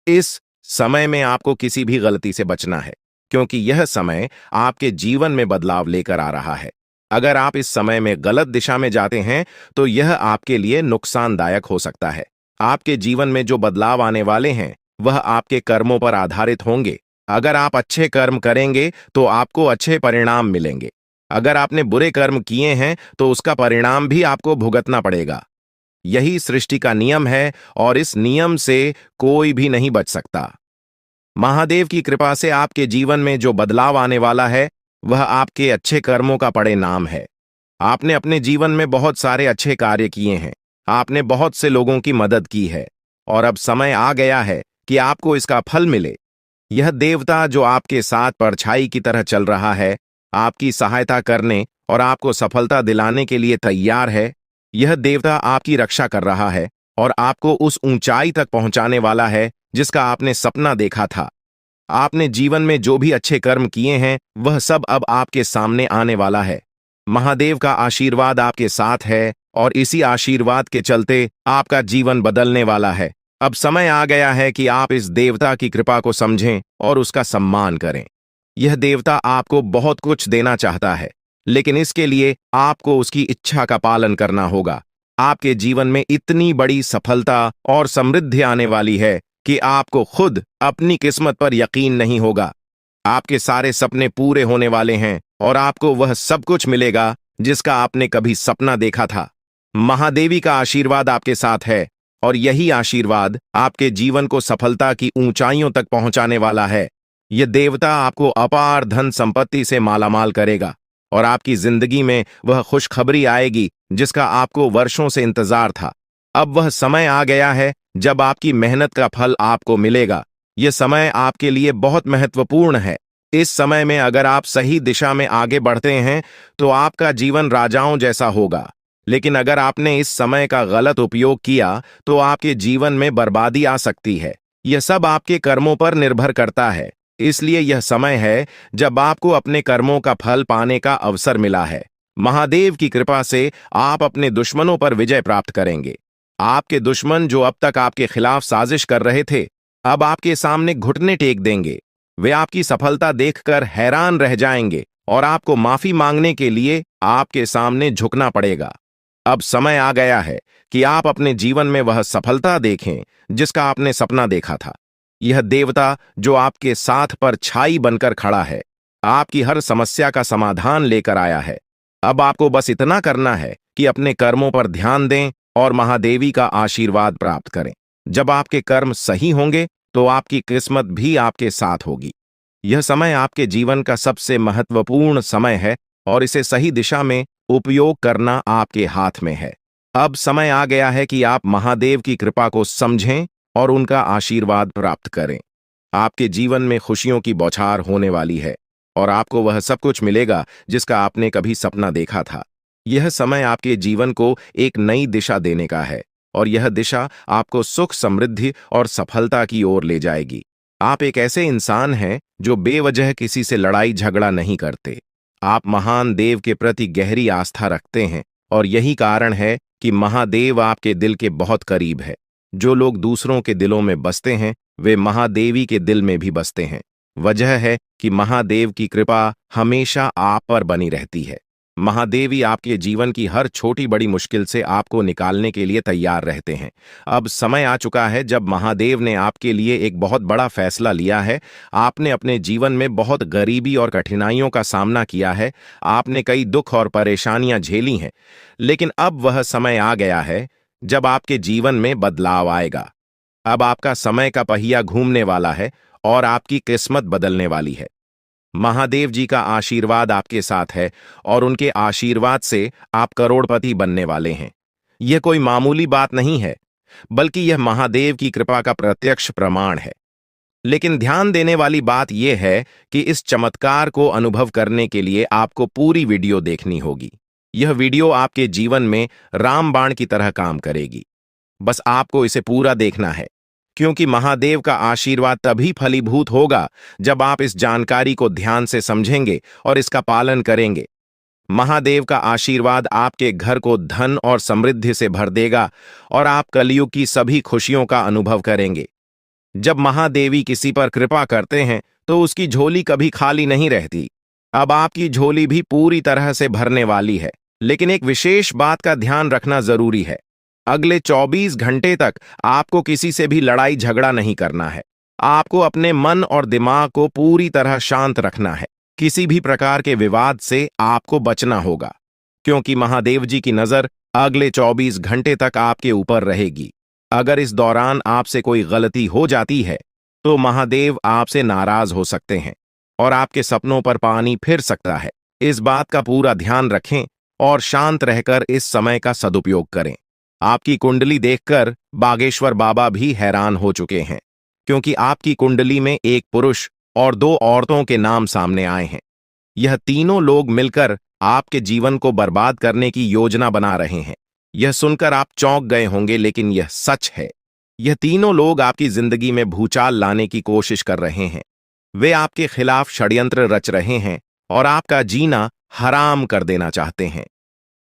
इस समय में आपको किसी भी गलती से बचना है क्योंकि यह समय आपके जीवन में बदलाव लेकर आ रहा है। अगर आप इस समय में गलत दिशा में जाते हैं तो यह आपके लिए नुकसानदायक हो सकता है। आपके जीवन में जो बदलाव आने वाले हैं वह आपके कर्मों पर आधारित होंगे। अगर आप अच्छे कर्म करेंगे तो आपको अच्छे परिणाम मिलेंगे। अगर आपने बुरे कर्म किए हैं तो उसका परिणाम भी आपको भुगतना पड़ेगा। यही सृष्टि का नियम है और इस नियम से कोई भी नहीं बच सकता। महादेव की कृपा से आपके जीवन में जो बदलाव आने वाला है वह आपके अच्छे कर्मों का परिणाम है। आपने अपने जीवन में बहुत सारे अच्छे कार्य किए हैं, आपने बहुत से लोगों की मदद की है और अब समय आ गया है कि आपको इसका फल मिले। यह देवता जो आपके साथ परछाई की तरह चल रहा है, आपकी सहायता करने और आपको सफलता दिलाने के लिए तैयार है। यह देवता आपकी रक्षा कर रहा है और आपको उस ऊंचाई तक पहुंचाने वाला है जिसका आपने सपना देखा था। आपने जीवन में जो भी अच्छे कर्म किए हैं वह सब अब आपके सामने आने वाला है। महादेव का आशीर्वाद आपके साथ है और इसी आशीर्वाद के चलते आपका जीवन बदलने वाला है। अब समय आ गया है कि आप इस देवता की कृपा को समझें और उसका सम्मान करें। यह देवता आपको बहुत कुछ देना चाहता है, लेकिन इसके लिए आपको उसकी इच्छा का पालन करना होगा। आपके जीवन में इतनी बड़ी सफलता और समृद्धि आने वाली है कि आपको खुद अपनी किस्मत पर यकीन नहीं होगा। आपके सारे सपने पूरे होने वाले हैं और आपको वह सब कुछ मिलेगा जिसका आपने कभी सपना देखा था। महादेवी का आशीर्वाद आपके साथ है और यही आशीर्वाद आपके जीवन को सफलता की ऊंचाइयों तक पहुंचाने वाला है। यह देवता आपको अपार धन संपत्ति से मालामाल करेगा और आपकी जिंदगी में वह खुशखबरी आएगी जिसका आपको वर्षों से इंतजार था। अब वह समय आ गया है जब आपकी मेहनत का फल आपको मिलेगा। यह समय आपके लिए बहुत महत्वपूर्ण है। इस समय में अगर आप सही दिशा में आगे बढ़ते हैं तो आपका जीवन राजाओं जैसा होगा, लेकिन अगर आपने इस समय का गलत उपयोग किया तो आपके जीवन में बर्बादी आ सकती है। यह सब आपके कर्मों पर निर्भर करता है। इसलिए यह समय है जब आपको अपने कर्मों का फल पाने का अवसर मिला है। महादेव की कृपा से आप अपने दुश्मनों पर विजय प्राप्त करेंगे। आपके दुश्मन जो अब तक आपके खिलाफ साजिश कर रहे थे, अब आपके सामने घुटने टेक देंगे। वे आपकी सफलता देखकर हैरान रह जाएंगे और आपको माफी मांगने के लिए आपके सामने झुकना पड़ेगा। अब समय आ गया है कि आप अपने जीवन में वह सफलता देखें जिसका आपने सपना देखा था। यह देवता जो आपके साथ पर छाई बनकर खड़ा है, आपकी हर समस्या का समाधान लेकर आया है। अब आपको बस इतना करना है कि अपने कर्मों पर ध्यान दें और महादेवी का आशीर्वाद प्राप्त करें। जब आपके कर्म सही होंगे तो आपकी किस्मत भी आपके साथ होगी। यह समय आपके जीवन का सबसे महत्वपूर्ण समय है और इसे सही दिशा में उपयोग करना आपके हाथ में है। अब समय आ गया है कि आप महादेव की कृपा को समझें और उनका आशीर्वाद प्राप्त करें। आपके जीवन में खुशियों की बौछार होने वाली है और आपको वह सब कुछ मिलेगा जिसका आपने कभी सपना देखा था। यह समय आपके जीवन को एक नई दिशा देने का है और यह दिशा आपको सुख, समृद्धि और सफलता की ओर ले जाएगी। आप एक ऐसे इंसान हैं जो बेवजह किसी से लड़ाई झगड़ा नहीं करते। आप महान देव के प्रति गहरी आस्था रखते हैं और यही कारण है कि महादेव आपके दिल के बहुत करीब है। जो लोग दूसरों के दिलों में बसते हैं वे महादेवी के दिल में भी बसते हैं। वजह है कि महादेव की कृपा हमेशा आप पर बनी रहती है। महादेवी आपके जीवन की हर छोटी बड़ी मुश्किल से आपको निकालने के लिए तैयार रहते हैं। अब समय आ चुका है जब महादेव ने आपके लिए एक बहुत बड़ा फैसला लिया है। आपने अपने जीवन में बहुत गरीबी और कठिनाइयों का सामना किया है। आपने कई दुख और परेशानियां झेली हैं, लेकिन अब वह समय आ गया है जब आपके जीवन में बदलाव आएगा। अब आपका समय का पहिया घूमने वाला है और आपकी किस्मत बदलने वाली है। महादेव जी का आशीर्वाद आपके साथ है और उनके आशीर्वाद से आप करोड़पति बनने वाले हैं। यह कोई मामूली बात नहीं है, बल्कि यह महादेव की कृपा का प्रत्यक्ष प्रमाण है। लेकिन ध्यान देने वाली बात यह है कि इस चमत्कार को अनुभव करने के लिए आपको पूरी वीडियो देखनी होगी। यह वीडियो आपके जीवन में रामबाण की तरह काम करेगी। बस आपको इसे पूरा देखना है, क्योंकि महादेव का आशीर्वाद तभी फलीभूत होगा जब आप इस जानकारी को ध्यान से समझेंगे और इसका पालन करेंगे। महादेव का आशीर्वाद आपके घर को धन और समृद्धि से भर देगा और आप कलयुग की सभी खुशियों का अनुभव करेंगे। जब महादेवी किसी पर कृपा करते हैं तो उसकी झोली कभी खाली नहीं रहती। अब आपकी झोली भी पूरी तरह से भरने वाली है। लेकिन एक विशेष बात का ध्यान रखना जरूरी है। अगले 24 घंटे तक आपको किसी से भी लड़ाई झगड़ा नहीं करना है। आपको अपने मन और दिमाग को पूरी तरह शांत रखना है। किसी भी प्रकार के विवाद से आपको बचना होगा, क्योंकि महादेव जी की नजर अगले 24 घंटे तक आपके ऊपर रहेगी। अगर इस दौरान आपसे कोई गलती हो जाती है तो महादेव आपसे नाराज हो सकते हैं और आपके सपनों पर पानी फिर सकता है। इस बात का पूरा ध्यान रखें और शांत रहकर इस समय का सदुपयोग करें। आपकी कुंडली देखकर बागेश्वर बाबा भी हैरान हो चुके हैं, क्योंकि आपकी कुंडली में एक पुरुष और 2 औरतों के नाम सामने आए हैं। यह तीनों लोग मिलकर आपके जीवन को बर्बाद करने की योजना बना रहे हैं। यह सुनकर आप चौंक गए होंगे, लेकिन यह सच है। यह तीनों लोग आपकी जिंदगी में भूचाल लाने की कोशिश कर रहे हैं। वे आपके खिलाफ षड्यंत्र रच रहे हैं और आपका जीना हराम कर देना चाहते हैं।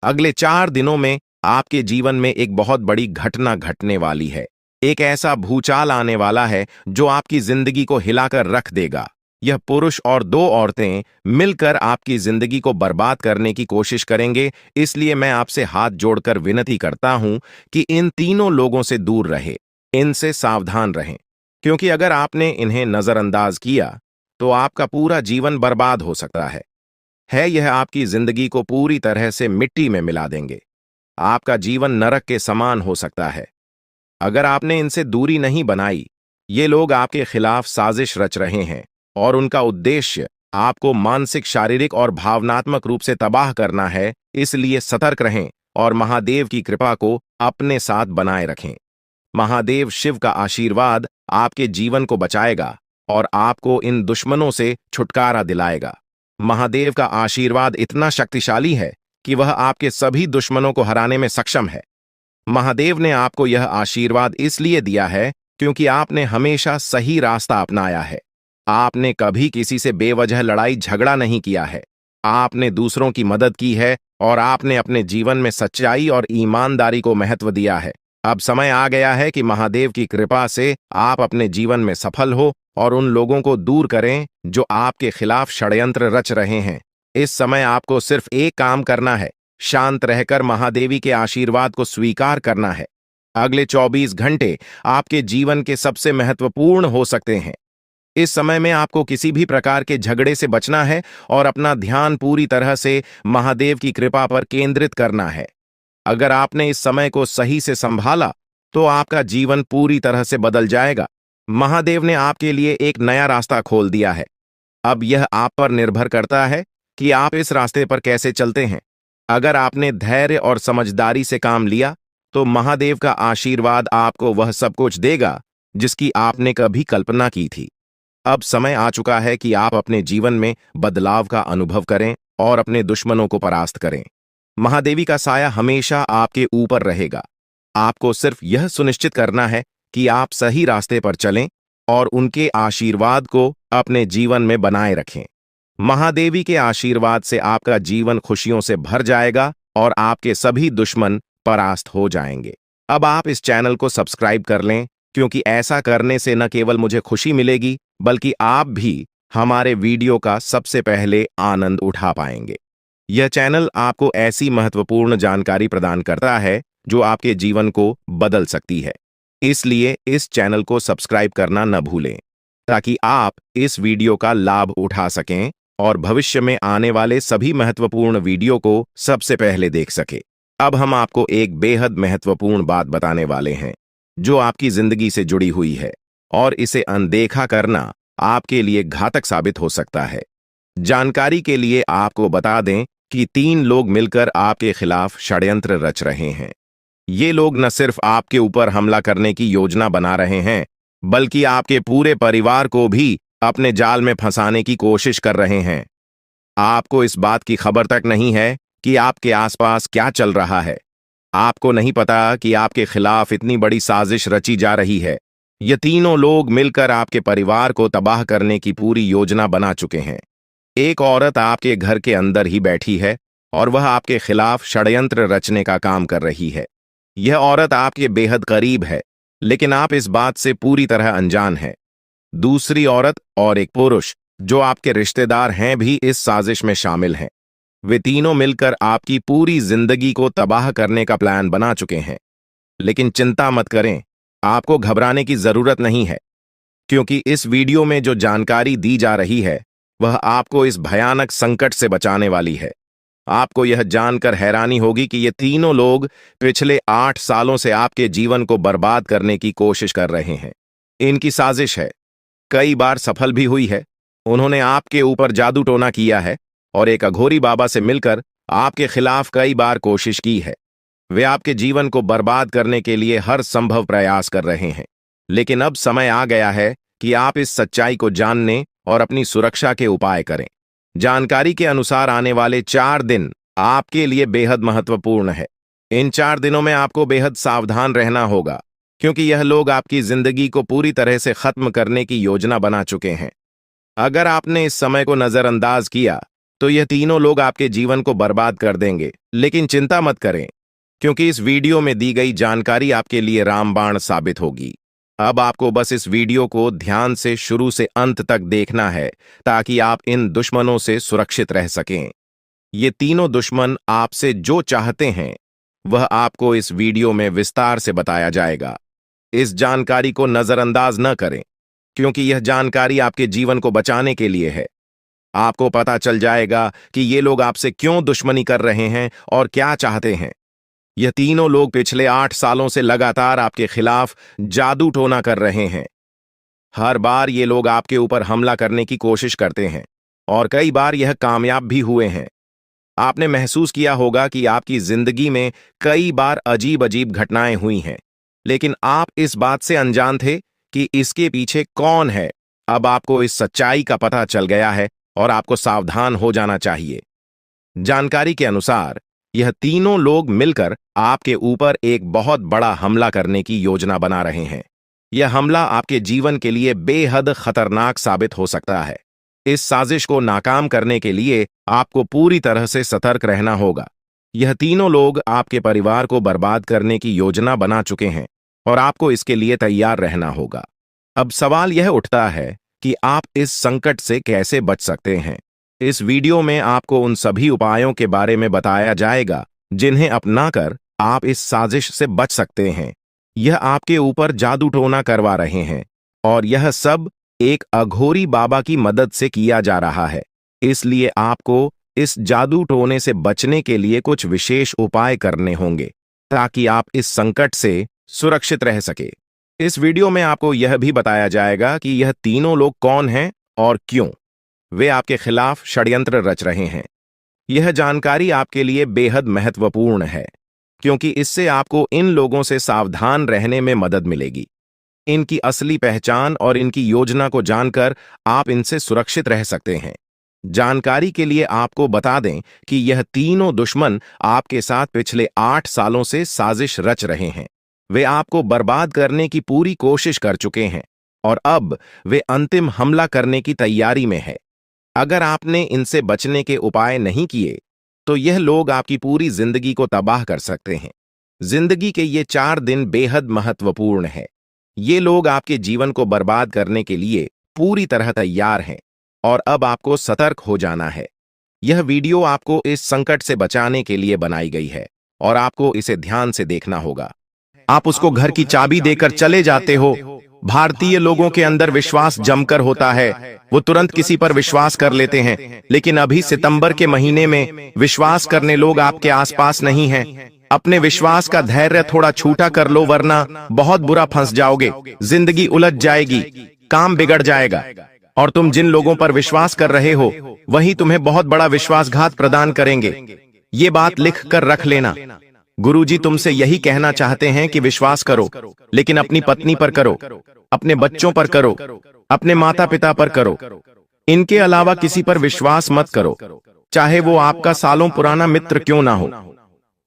अगले 4 दिनों में आपके जीवन में एक बहुत बड़ी घटना घटने वाली है। एक ऐसा भूचाल आने वाला है जो आपकी जिंदगी को हिलाकर रख देगा। यह पुरुष और 2 औरतें मिलकर आपकी जिंदगी को बर्बाद करने की कोशिश करेंगे। इसलिए मैं आपसे हाथ जोड़कर विनती करता हूं कि इन तीनों लोगों से दूर रहे, इनसे सावधान रहें, क्योंकि अगर आपने इन्हें नजरअंदाज किया तो आपका पूरा जीवन बर्बाद हो सकता है। यह आपकी जिंदगी को पूरी तरह से मिट्टी में मिला देंगे। आपका जीवन नरक के समान हो सकता है। अगर आपने इनसे दूरी नहीं बनाई, ये लोग आपके खिलाफ साजिश रच रहे हैं और उनका उद्देश्य आपको मानसिक, शारीरिक और भावनात्मक रूप से तबाह करना है। इसलिए सतर्क रहें और महादेव की कृपा को अपने साथ बनाए रखें। महादेव शिव का आशीर्वाद आपके जीवन को बचाएगा और आपको इन दुश्मनों से छुटकारा दिलाएगा। महादेव का आशीर्वाद इतना शक्तिशाली है कि वह आपके सभी दुश्मनों को हराने में सक्षम है। महादेव ने आपको यह आशीर्वाद इसलिए दिया है क्योंकि आपने हमेशा सही रास्ता अपनाया है। आपने कभी किसी से बेवजह लड़ाई झगड़ा नहीं किया है। आपने दूसरों की मदद की है और आपने अपने जीवन में सच्चाई और ईमानदारी को महत्व दिया है। अब समय आ गया है कि महादेव की कृपा से आप अपने जीवन में सफल हो और उन लोगों को दूर करें जो आपके खिलाफ षड्यंत्र रच रहे हैं। इस समय आपको सिर्फ एक काम करना है, शांत रहकर महादेवी के आशीर्वाद को स्वीकार करना है। अगले 24 घंटे आपके जीवन के सबसे महत्वपूर्ण हो सकते हैं। इस समय में आपको किसी भी प्रकार के झगड़े से बचना है और अपना ध्यान पूरी तरह से महादेव की कृपा पर केंद्रित करना है। अगर आपने इस समय को सही से संभाला तो आपका जीवन पूरी तरह से बदल जाएगा। महादेव ने आपके लिए एक नया रास्ता खोल दिया है। अब यह आप पर निर्भर करता है कि आप इस रास्ते पर कैसे चलते हैं। अगर आपने धैर्य और समझदारी से काम लिया तो महादेव का आशीर्वाद आपको वह सब कुछ देगा जिसकी आपने कभी कल्पना की थी। अब समय आ चुका है कि आप अपने जीवन में बदलाव का अनुभव करें और अपने दुश्मनों को परास्त करें। महादेवी का साया हमेशा आपके ऊपर रहेगा। आपको सिर्फ यह सुनिश्चित करना है कि आप सही रास्ते पर चलें और उनके आशीर्वाद को अपने जीवन में बनाए रखें। महादेवी के आशीर्वाद से आपका जीवन खुशियों से भर जाएगा और आपके सभी दुश्मन परास्त हो जाएंगे। अब आप इस चैनल को सब्सक्राइब कर लें, क्योंकि ऐसा करने से न केवल मुझे खुशी मिलेगी बल्कि आप भी हमारे वीडियो का सबसे पहले आनंद उठा पाएंगे। यह चैनल आपको ऐसी महत्वपूर्ण जानकारी प्रदान करता है जो आपके जीवन को बदल सकती है। इसलिए इस चैनल को सब्सक्राइब करना न भूलें ताकि आप इस वीडियो का लाभ उठा सकें और भविष्य में आने वाले सभी महत्वपूर्ण वीडियो को सबसे पहले देख सके। अब हम आपको एक बेहद महत्वपूर्ण बात बताने वाले हैं जो आपकी जिंदगी से जुड़ी हुई है और इसे अनदेखा करना आपके लिए घातक साबित हो सकता है। जानकारी के लिए आपको बता दें कि 3 लोग मिलकर आपके खिलाफ षड्यंत्र रच रहे हैं। ये लोग न सिर्फ आपके ऊपर हमला करने की योजना बना रहे हैं, बल्कि आपके पूरे परिवार को भी अपने जाल में फंसाने की कोशिश कर रहे हैं। आपको इस बात की खबर तक नहीं है कि आपके आसपास क्या चल रहा है। आपको नहीं पता कि आपके खिलाफ इतनी बड़ी साजिश रची जा रही है। ये तीनों लोग मिलकर आपके परिवार को तबाह करने की पूरी योजना बना चुके हैं। एक औरत आपके घर के अंदर ही बैठी है और वह आपके खिलाफ षड्यंत्र रचने का काम कर रही है। यह औरत आपके बेहद करीब है, लेकिन आप इस बात से पूरी तरह अनजान हैं। दूसरी औरत और एक पुरुष जो आपके रिश्तेदार हैं भी इस साजिश में शामिल हैं। वे तीनों मिलकर आपकी पूरी जिंदगी को तबाह करने का प्लान बना चुके हैं। लेकिन चिंता मत करें, आपको घबराने की जरूरत नहीं है, क्योंकि इस वीडियो में जो जानकारी दी जा रही है वह आपको इस भयानक संकट से बचाने वाली है। आपको यह जानकर हैरानी होगी कि ये तीनों लोग पिछले 8 सालों से आपके जीवन को बर्बाद करने की कोशिश कर रहे हैं। इनकी साजिश है, कई बार सफल भी हुई है। उन्होंने आपके ऊपर जादू टोना किया है और एक अघोरी बाबा से मिलकर आपके खिलाफ कई बार कोशिश की है। वे आपके जीवन को बर्बाद करने के लिए हर संभव प्रयास कर रहे हैं। लेकिन अब समय आ गया है कि आप इस सच्चाई को जानने और अपनी सुरक्षा के उपाय करें। जानकारी के अनुसार आने वाले 4 दिन आपके लिए बेहद महत्वपूर्ण है। इन 4 दिनों में आपको बेहद सावधान रहना होगा, क्योंकि यह लोग आपकी जिंदगी को पूरी तरह से खत्म करने की योजना बना चुके हैं। अगर आपने इस समय को नजरअंदाज किया तो यह तीनों लोग आपके जीवन को बर्बाद कर देंगे। लेकिन चिंता मत करें, क्योंकि इस वीडियो में दी गई जानकारी आपके लिए रामबाण साबित होगी। अब आपको बस इस वीडियो को ध्यान से शुरू से अंत तक देखना है ताकि आप इन दुश्मनों से सुरक्षित रह सकें। ये तीनों दुश्मन आपसे जो चाहते हैं वह आपको इस वीडियो में विस्तार से बताया जाएगा। इस जानकारी को नजरअंदाज न करें, क्योंकि यह जानकारी आपके जीवन को बचाने के लिए है। आपको पता चल जाएगा कि ये लोग आपसे क्यों दुश्मनी कर रहे हैं और क्या चाहते हैं। यह तीनों लोग पिछले 8 सालों से लगातार आपके खिलाफ जादू टोना कर रहे हैं। हर बार ये लोग आपके ऊपर हमला करने की कोशिश करते हैं और कई बार यह कामयाब भी हुए हैं। आपने महसूस किया होगा कि आपकी जिंदगी में कई बार अजीब अजीब घटनाएं हुई हैं, लेकिन आप इस बात से अनजान थे कि इसके पीछे कौन है। अब आपको इस सच्चाई का पता चल गया है और आपको सावधान हो जाना चाहिए। जानकारी के अनुसार यह तीनों लोग मिलकर आपके ऊपर एक बहुत बड़ा हमला करने की योजना बना रहे हैं। यह हमला आपके जीवन के लिए बेहद खतरनाक साबित हो सकता है। इस साजिश को नाकाम करने के लिए आपको पूरी तरह से सतर्क रहना होगा। यह तीनों लोग आपके परिवार को बर्बाद करने की योजना बना चुके हैं और आपको इसके लिए तैयार रहना होगा। अब सवाल यह उठता है कि आप इस संकट से कैसे बच सकते हैं। इस वीडियो में आपको उन सभी उपायों के बारे में बताया जाएगा जिन्हें अपनाकर आप इस साजिश से बच सकते हैं। यह आपके ऊपर जादू टोना करवा रहे हैं और यह सब एक अघोरी बाबा की मदद से किया जा रहा है। इसलिए आपको इस जादू टोने से बचने के लिए कुछ विशेष उपाय करने होंगे ताकि आप इस संकट से सुरक्षित रह सके। इस वीडियो में आपको यह भी बताया जाएगा कि यह तीनों लोग कौन हैं और क्यों वे आपके खिलाफ षड्यंत्र रच रहे हैं। यह जानकारी आपके लिए बेहद महत्वपूर्ण है, क्योंकि इससे आपको इन लोगों से सावधान रहने में मदद मिलेगी। इनकी असली पहचान और इनकी योजना को जानकर आप इनसे सुरक्षित रह सकते हैं। जानकारी के लिए आपको बता दें कि यह तीनों दुश्मन आपके साथ पिछले 8 सालों से साजिश रच रहे हैं। वे आपको बर्बाद करने की पूरी कोशिश कर चुके हैं और अब वे अंतिम हमला करने की तैयारी में है। अगर आपने इनसे बचने के उपाय नहीं किए तो यह लोग आपकी पूरी जिंदगी को तबाह कर सकते हैं। जिंदगी के ये 4 दिन बेहद महत्वपूर्ण है। ये लोग आपके जीवन को बर्बाद करने के लिए पूरी तरह तैयार हैं और अब आपको सतर्क हो जाना है। यह वीडियो आपको इस संकट से बचाने के लिए बनाई गई है और आपको इसे ध्यान से देखना होगा। आप उसको घर की चाबी देकर चले जाते हो। भारतीय लोगों के अंदर विश्वास जमकर होता है, वो तुरंत किसी पर विश्वास कर लेते हैं, लेकिन अभी सितंबर के महीने में विश्वास करने लोग आपके आसपास नहीं हैं। अपने विश्वास का धैर्य थोड़ा छूटा कर लो, वरना बहुत बुरा फंस जाओगे। जिंदगी उलझ जाएगी, काम बिगड़ जाएगा और तुम जिन लोगों पर विश्वास कर रहे हो वही तुम्हें बहुत बड़ा विश्वासघात प्रदान करेंगे। ये बात लिख कर रख लेना। गुरुजी तुमसे यही कहना चाहते हैं कि विश्वास करो, लेकिन अपनी पत्नी पर करो, अपने बच्चों पर करो, अपने माता पिता पर करो। इनके अलावा किसी पर विश्वास मत करो, चाहे वो आपका सालों पुराना मित्र क्यों ना हो।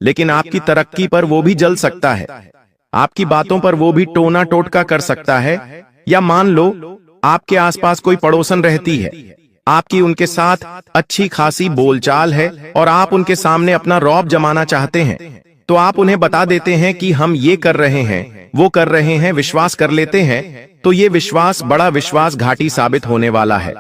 लेकिन आपकी तरक्की पर वो भी जल सकता है, आपकी बातों पर वो भी टोना टोटका कर सकता है। या मान लो आपके आसपास कोई पड़ोसन रहती है, आपकी उनके साथ अच्छी खासी बोलचाल है और आप उनके सामने अपना रौब जमाना चाहते हैं, तो आप उन्हें बता देते हैं कि हम ये कर रहे हैं, वो कर रहे हैं, विश्वास कर लेते हैं, तो ये विश्वास बड़ा विश्वासघाती साबित होने वाला है।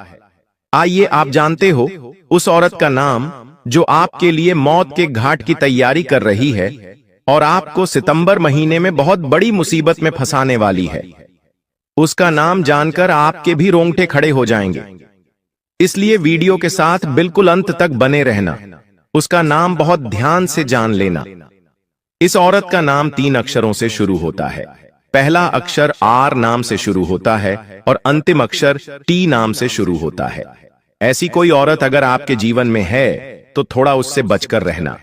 आइए, आप जानते हो उस औरत का नाम जो आपके लिए मौत के घाट की तैयारी कर रही है और आपको सितंबर महीने में बहुत बड़ी मुसीबत में फंसाने वाली है। उसका नाम जानकर आपके भी रोंगटे खड़े हो जाएंगे, इसलिए वीडियो के साथ बिल्कुल अंत तक बने रहना। उसका नाम बहुत ध्यान से जान लेना। इस औरत का नाम 3 अक्षरों से शुरू होता है। पहला अक्षर आर नाम से शुरू होता है और अंतिम अक्षर टी नाम से शुरू होता है। ऐसी कोई औरत अगर आपके जीवन में है तो थोड़ा उससे बचकर रहना।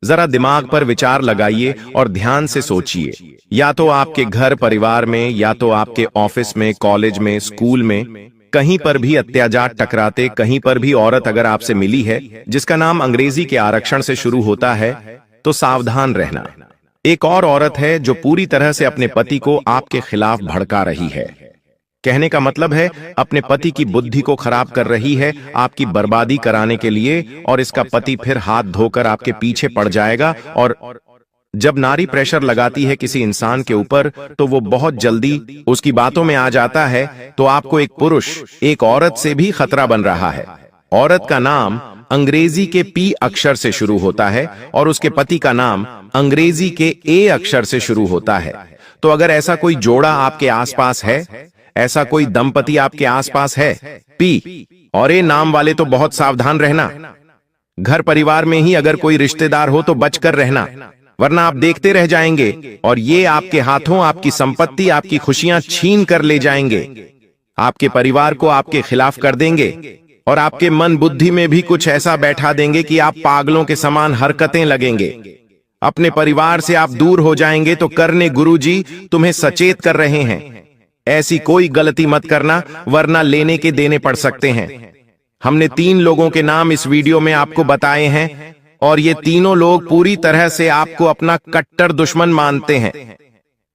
जरा दिमाग पर विचार लगाइए और ध्यान से सोचिए। या तो आपके घर परिवार में, या तो आपके ऑफिस में, कॉलेज में, स्कूल में, कहीं पर भी अत्याचार टकराते कहीं पर भी औरत अगर आपसे मिली है जिसका नाम अंग्रेजी के आरक्षण से शुरू होता है, तो सावधान रहना। एक और औरत है जो पूरी तरह से अपने पति को आपके खिलाफ भड़का रही है। कहने का मतलब है अपने पति की बुद्धि को खराब कर रही है आपकी बर्बादी कराने के लिए, और इसका पति फिर हाथ धोकर आपके पीछे पड़ जाएगा। और जब नारी प्रेशर लगाती है किसी इंसान के ऊपर तो वो बहुत जल्दी उसकी बातों में आ जाता है। तो आपको एक पुरुष, एक औरत से भी खतरा बन रहा है। औरत का नाम अंग्रेजी के पी अक्षर से शुरू होता है और उसके पति का नाम अंग्रेजी के ए अक्षर से शुरू होता है। तो अगर ऐसा कोई जोड़ा आपके आसपास है, ऐसा कोई दंपति आपके आसपास है, पी और ए नाम वाले, तो बहुत सावधान रहना। घर परिवार में ही अगर कोई रिश्तेदार हो तो बचकर रहना, वरना आप देखते रह जाएंगे और ये आपके हाथों आपकी संपत्ति, आपकी खुशियां छीन कर ले जाएंगे। आपके परिवार को आपके खिलाफ कर देंगे और आपके मन बुद्धि में भी कुछ ऐसा बैठा देंगे कि आप पागलों के समान हरकतें लगेंगे। अपने परिवार से आप दूर हो जाएंगे। तो करने गुरुजी तुम्हें सचेत कर रहे हैं, ऐसी कोई गलती मत करना, वरना लेने के देने पड़ सकते हैं। हमने 3 लोगों के नाम इस वीडियो में आपको बताए हैं और ये तीनों लोग पूरी तरह से आपको अपना कट्टर दुश्मन मानते हैं।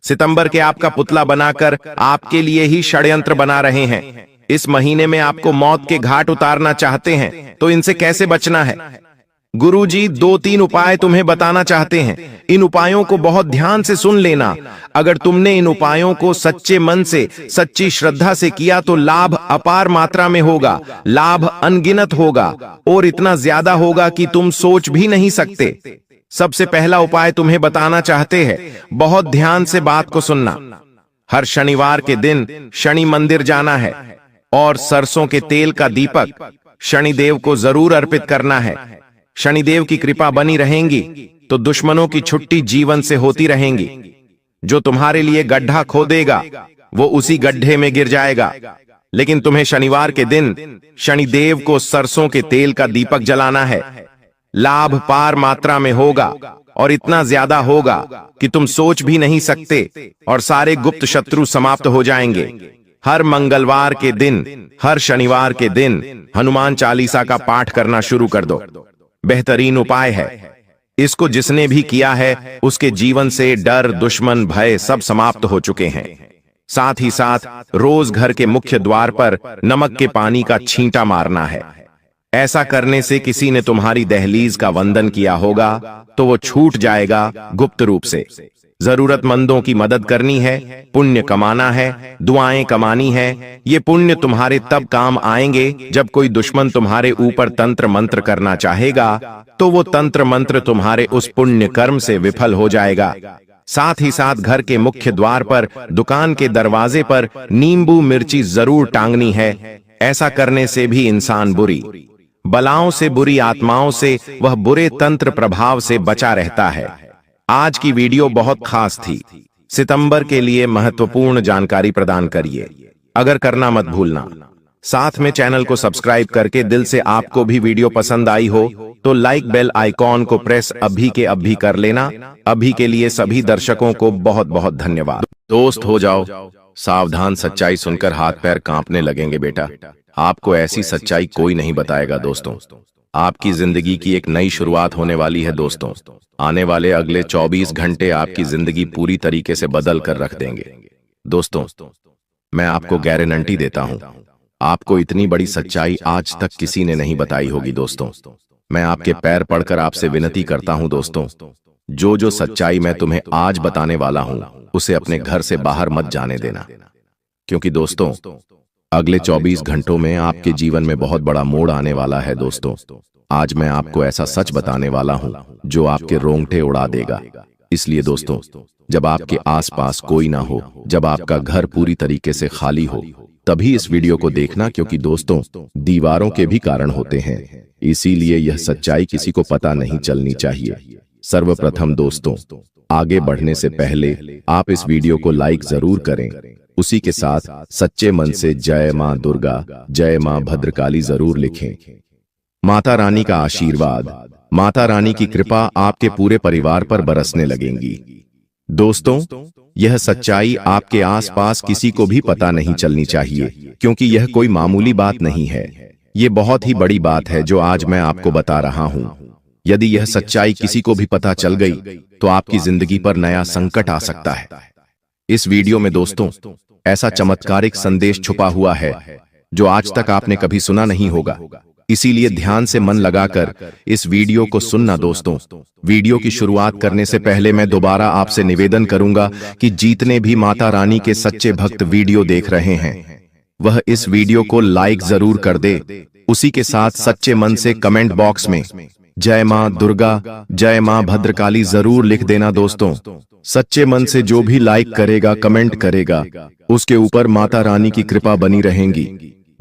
सितंबर के आपका पुतला बनाकर आपके लिए ही षड्यंत्र बना रहे हैं। इस महीने में आपको मौत के घाट उतारना चाहते हैं, तो इनसे कैसे बचना है? गुरुजी 2-3 उपाय तुम्हें बताना चाहते हैं। इन उपायों को बहुत ध्यान से सुन लेना। अगर तुमने इन उपायों को सच्चे मन से, सच्ची श्रद्धा से किया तो लाभ अपार मात्रा में होगा, लाभ अनगिनत होगा और इतना ज्यादा होगा कि तुम सोच भी नहीं सकते। सबसे पहला उपाय तुम्हें बताना चाहते हैं, बहुत ध्यान से बात को सुनना। हर शनिवार के दिन शनि मंदिर जाना है और सरसों के तेल का दीपक शनिदेव को जरूर अर्पित करना है। शनिदेव की कृपा बनी रहेंगी तो दुश्मनों की छुट्टी जीवन से होती रहेंगी। जो तुम्हारे लिए गड्ढा खोदेगा वो उसी गड्ढे में गिर जाएगा। लेकिन तुम्हें शनिवार के दिन शनिदेव को सरसों के तेल का दीपक जलाना है। लाभ पार मात्रा में होगा और इतना ज्यादा होगा कि तुम सोच भी नहीं सकते और सारे गुप्त शत्रु समाप्त हो जाएंगे। हर मंगलवार के दिन, हर शनिवार के दिन हनुमान चालीसा का पाठ करना शुरू कर दो। बेहतरीन उपाय है। इसको जिसने भी किया है उसके जीवन से डर, दुश्मन, भय सब समाप्त हो चुके हैं। साथ ही साथ रोज घर के मुख्य द्वार पर नमक के पानी का छींटा मारना है। ऐसा करने से किसी ने तुम्हारी दहलीज का वंदन किया होगा तो वो छूट जाएगा गुप्त रूप से। जरूरतमंदों की मदद करनी है, पुण्य कमाना है, दुआएं कमानी है। ये पुण्य तुम्हारे तब काम आएंगे जब कोई दुश्मन तुम्हारे ऊपर तंत्र मंत्र करना चाहेगा तो वो तंत्र मंत्र तुम्हारे उस पुण्य कर्म से विफल हो जाएगा। साथ ही साथ घर के मुख्य द्वार पर, दुकान के दरवाजे पर नींबू मिर्ची जरूर टांगनी है। ऐसा करने से भी इंसान बुरी बलाओं से, बुरी आत्माओं से, वह बुरे तंत्र प्रभाव से बचा रहता है। आज की वीडियो बहुत खास थी। सितंबर के लिए महत्वपूर्ण जानकारी प्रदान करिए। अगर करना मत भूलना। साथ में चैनल को सब्सक्राइब करके दिल से आपको भी वीडियो पसंद आई हो तो लाइक बेल आइकॉन को प्रेस अभी के अभी कर लेना। अभी के लिए सभी दर्शकों को बहुत बहुत धन्यवाद। दोस्त हो जाओ सावधान, सच्चाई सुनकर हाथ पैर कांपने लगेंगे बेटा। आपको ऐसी सच्चाई कोई नहीं बताएगा दोस्तों। आपकी जिंदगी की एक नई शुरुआत होने वाली है दोस्तों। आने वाले अगले 24 घंटे आपकी जिंदगी पूरी तरीके से बदल कर रख देंगे दोस्तों। मैं आपको गारंटी देता हूं, आपको इतनी बड़ी सच्चाई आज तक किसी ने नहीं बताई होगी दोस्तों। मैं आपके पैर पड़कर आपसे विनती करता हूं दोस्तों, जो सच्चाई मैं तुम्हें आज बताने वाला हूं उसे अपने घर से बाहर मत जाने देना, क्योंकि दोस्तों अगले 24 घंटों में आपके जीवन में बहुत बड़ा मोड़ आने वाला है दोस्तों। आज मैं आपको ऐसा सच बताने वाला हूं जो आपके रोंगटे उड़ा देगा। इसलिए दोस्तों, जब आपके आसपास कोई ना हो, जब आपका घर पूरी तरीके से खाली हो, तभी इस वीडियो को देखना, क्योंकि दोस्तों दीवारों के भी कारण होते हैं। इसीलिए यह सच्चाई किसी को पता नहीं चलनी चाहिए। सर्वप्रथम दोस्तों, आगे बढ़ने से पहले आप इस वीडियो को लाइक जरूर करें। उसी के साथ सच्चे मन से जय मां दुर्गा, जय मां भद्रकाली जरूर लिखें। माता रानी का आशीर्वाद, माता रानी की कृपा आपके पूरे परिवार पर बरसने लगेंगी। दोस्तों, यह सच्चाई आपके आसपास किसी को भी पता नहीं चलनी चाहिए, क्योंकि यह कोई मामूली बात नहीं है। ये बहुत ही बड़ी बात है जो आज मैं आपको बता रहा हूं। यदि यह सच्चाई किसी को भी पता चल गई तो आपकी जिंदगी पर नया संकट आ सकता है। इस वीडियो में दोस्तों ऐसा चमत्कारिक संदेश छुपा हुआ है जो आज तक आपने कभी सुना नहीं होगा। इसीलिए ध्यान से मन लगाकर इस वीडियो को सुनना दोस्तों। वीडियो की शुरुआत करने से पहले मैं दोबारा आपसे निवेदन करूंगा कि जितने भी माता रानी के सच्चे भक्त वीडियो देख रहे हैं वह इस वीडियो को लाइक जरूर कर दे। उसी के साथ सच्चे मन से कमेंट बॉक्स में जय मां दुर्गा, जय मां भद्रकाली जरूर लिख देना दोस्तों। सच्चे मन से जो भी लाइक करेगा, कमेंट करेगा, उसके ऊपर माता रानी की कृपा बनी रहेंगी।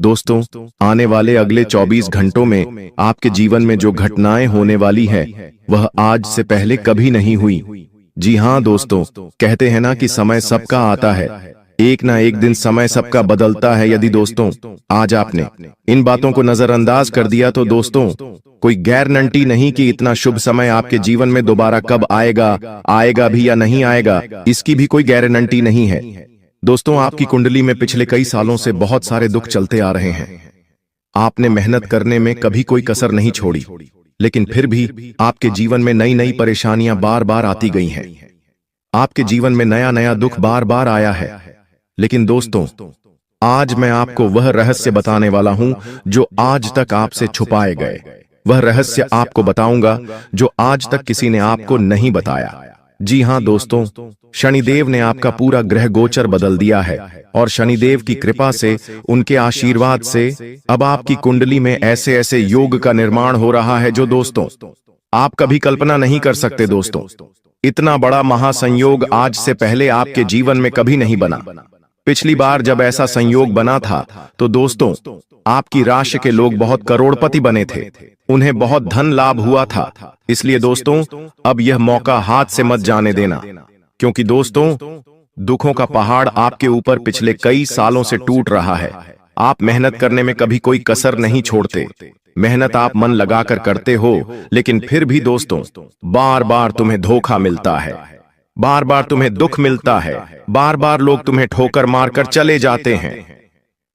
दोस्तों, आने वाले अगले 24 घंटों में आपके जीवन में जो घटनाएं होने वाली है वह आज से पहले कभी नहीं हुई। जी हां दोस्तों, कहते हैं ना कि समय सबका आता है, एक ना एक दिन समय सबका बदलता है। यदि दोस्तों आज आपने इन बातों को नजरअंदाज कर दिया तो दोस्तों कोई गारंटी नहीं कि इतना शुभ समय आपके जीवन में दोबारा कब आएगा भी या नहीं आएगा, इसकी भी कोई गारंटी नहीं है। दोस्तों, आपकी कुंडली में पिछले कई सालों से बहुत सारे दुख चलते आ रहे हैं। आपने मेहनत करने में कभी कोई कसर नहीं छोड़ी, लेकिन फिर भी आपके जीवन में नई नई परेशानियां बार बार आती गई हैं। आपके जीवन में नया नया दुख बार बार आया है। लेकिन दोस्तों, आज मैं आपको वह रहस्य बताने वाला हूं जो आज तक आपसे छुपाए गए। वह रहस्य आपको बताऊंगा जो आज तक किसी ने आपको नहीं बताया। जी हां दोस्तों, शनिदेव ने आपका पूरा ग्रह गोचर बदल दिया है और शनिदेव की कृपा से, उनके आशीर्वाद से अब आपकी कुंडली में ऐसे ऐसे योग का निर्माण हो रहा है जो दोस्तों आप कभी कल्पना नहीं कर सकते। दोस्तों, इतना बड़ा महासंयोग आज से पहले आपके जीवन में कभी नहीं बना। पिछली बार जब ऐसा संयोग बना था तो दोस्तों आपकी राशि के लोग बहुत करोड़पति बने थे, उन्हें बहुत धन लाभ हुआ था। इसलिए दोस्तों अब यह मौका हाथ से मत जाने देना, क्योंकि दोस्तों दुखों का पहाड़ आपके ऊपर पिछले कई सालों से टूट रहा है। आप मेहनत करने में कभी कोई कसर नहीं छोड़ते, मेहनत आप मन लगाकर करते हो, लेकिन फिर भी दोस्तों बार बार तुम्हें धोखा मिलता है, बार बार तुम्हें दुख मिलता है, बार बार लोग तुम्हें ठोकर मारकर चले जाते हैं।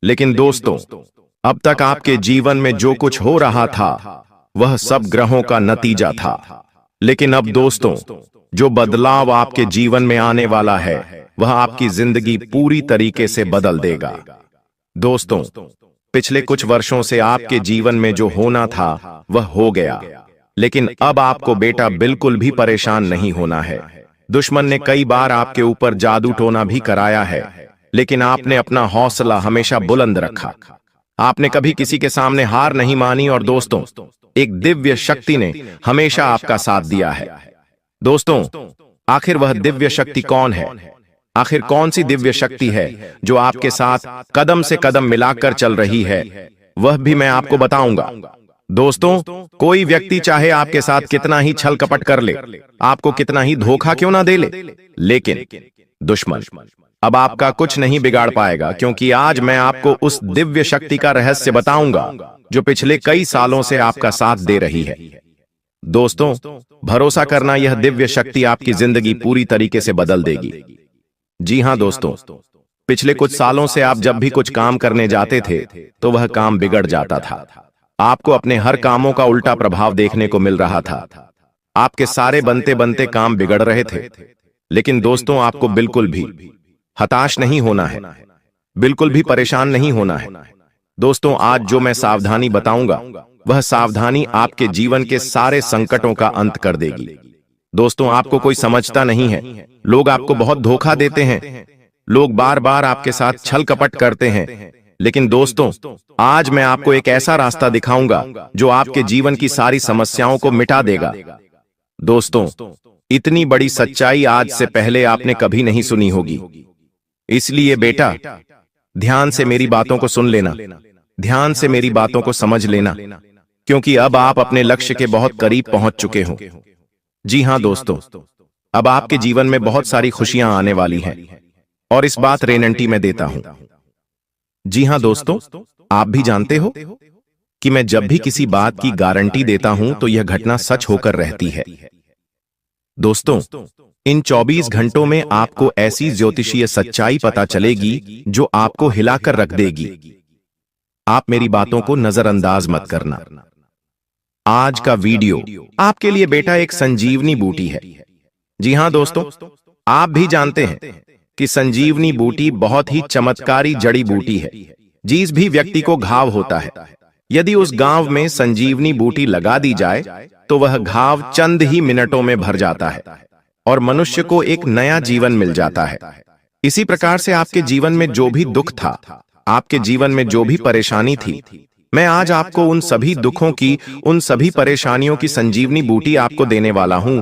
लेकिन दोस्तों अब तक आपके जीवन में जो कुछ हो रहा था वह सब ग्रहों का नतीजा था। लेकिन अब दोस्तों जो बदलाव आपके जीवन में आने वाला है वह आपकी जिंदगी पूरी तरीके से बदल देगा। दोस्तों पिछले कुछ वर्षों से आपके जीवन में जो होना था वह हो गया, लेकिन अब आपको बेटा बिल्कुल भी परेशान नहीं होना है। दुश्मन ने कई बार आपके ऊपर जादू टोना भी कराया है, लेकिन आपने अपना हौसला हमेशा बुलंद रखा। आपने कभी किसी के सामने हार नहीं मानी और दोस्तों, एक दिव्य शक्ति ने हमेशा आपका साथ दिया है। दोस्तों, आखिर वह दिव्य शक्ति कौन है? आखिर कौन सी दिव्य शक्ति है जो आपके साथ कदम से कदम मिलाकर चल रही है? वह भी मैं आपको बताऊंगा। दोस्तों, कोई व्यक्ति चाहे आपके साथ कितना ही छल कपट कर ले, आपको कितना ही धोखा क्यों ना दे ले, लेकिन दुश्मन अब आपका कुछ नहीं बिगाड़ पाएगा, क्योंकि आज मैं आपको उस दिव्य शक्ति का रहस्य बताऊंगा जो पिछले कई सालों से आपका साथ दे रही है। दोस्तों, भरोसा करना, यह दिव्य शक्ति आपकी जिंदगी पूरी तरीके से बदल देगी। जी हां दोस्तों, पिछले कुछ सालों से आप जब भी कुछ काम करने जाते थे तो वह काम बिगड़ जाता था। आपको अपने हर कामों का उल्टा प्रभाव देखने को मिल रहा था। आपके सारे बनते बनते काम बिगड़ रहे थे। लेकिन दोस्तों, आपको बिल्कुल भी हताश नहीं होना है, बिल्कुल भी परेशान नहीं होना है। दोस्तों, आज जो मैं सावधानी बताऊंगा, वह सावधानी आपके जीवन के सारे संकटों का अंत कर देगी। दोस्तों, आपको कोई समझता नहीं है। लोग आपको बहुत धोखा देते हैं, लोग बार बार आपके साथ छल कपट करते हैं। लेकिन दोस्तों, आज मैं आपको एक ऐसा रास्ता दिखाऊंगा जो आपके जीवन की सारी समस्याओं को मिटा देगा। दोस्तों, इतनी बड़ी सच्चाई आज से पहले आपने कभी नहीं सुनी होगी। इसलिए बेटा, ध्यान से मेरी बातों को सुन लेना, ध्यान से मेरी बातों को समझ लेना, क्योंकि अब आप अपने लक्ष्य के बहुत करीब पहुंच चुके हो। जी हां दोस्तों, अब आपके जीवन में बहुत सारी खुशियां आने वाली हैं, और इस बात रेनंटी में देता हूं। जी हां दोस्तों, आप भी जानते हो कि मैं जब भी किसी बात की गारंटी देता हूं तो यह घटना सच होकर रहती है। दोस्तों, इन 24 घंटों में आपको ऐसी ज्योतिषीय सच्चाई पता चलेगी जो आपको हिलाकर रख देगी। आप मेरी बातों को नजरअंदाज मत करना। आज का वीडियो आपके लिए बेटा एक संजीवनी बूटी है। जी हां दोस्तों, आप भी जानते हैं कि संजीवनी बूटी बहुत ही चमत्कारी जड़ी बूटी है। जिस भी व्यक्ति को घाव होता है, यदि उस घाव में संजीवनी बूटी लगा दी जाए तो वह घाव चंद ही मिनटों में भर जाता है और मनुष्य को एक नया जीवन मिल जाता है। इसी प्रकार से आपके जीवन में जो भी दुख था, आपके जीवन में जो भी परेशानी थी, मैं आज आपको उन सभी दुखों की, उन सभी परेशानियों की संजीवनी बूटी आपको देने वाला हूं,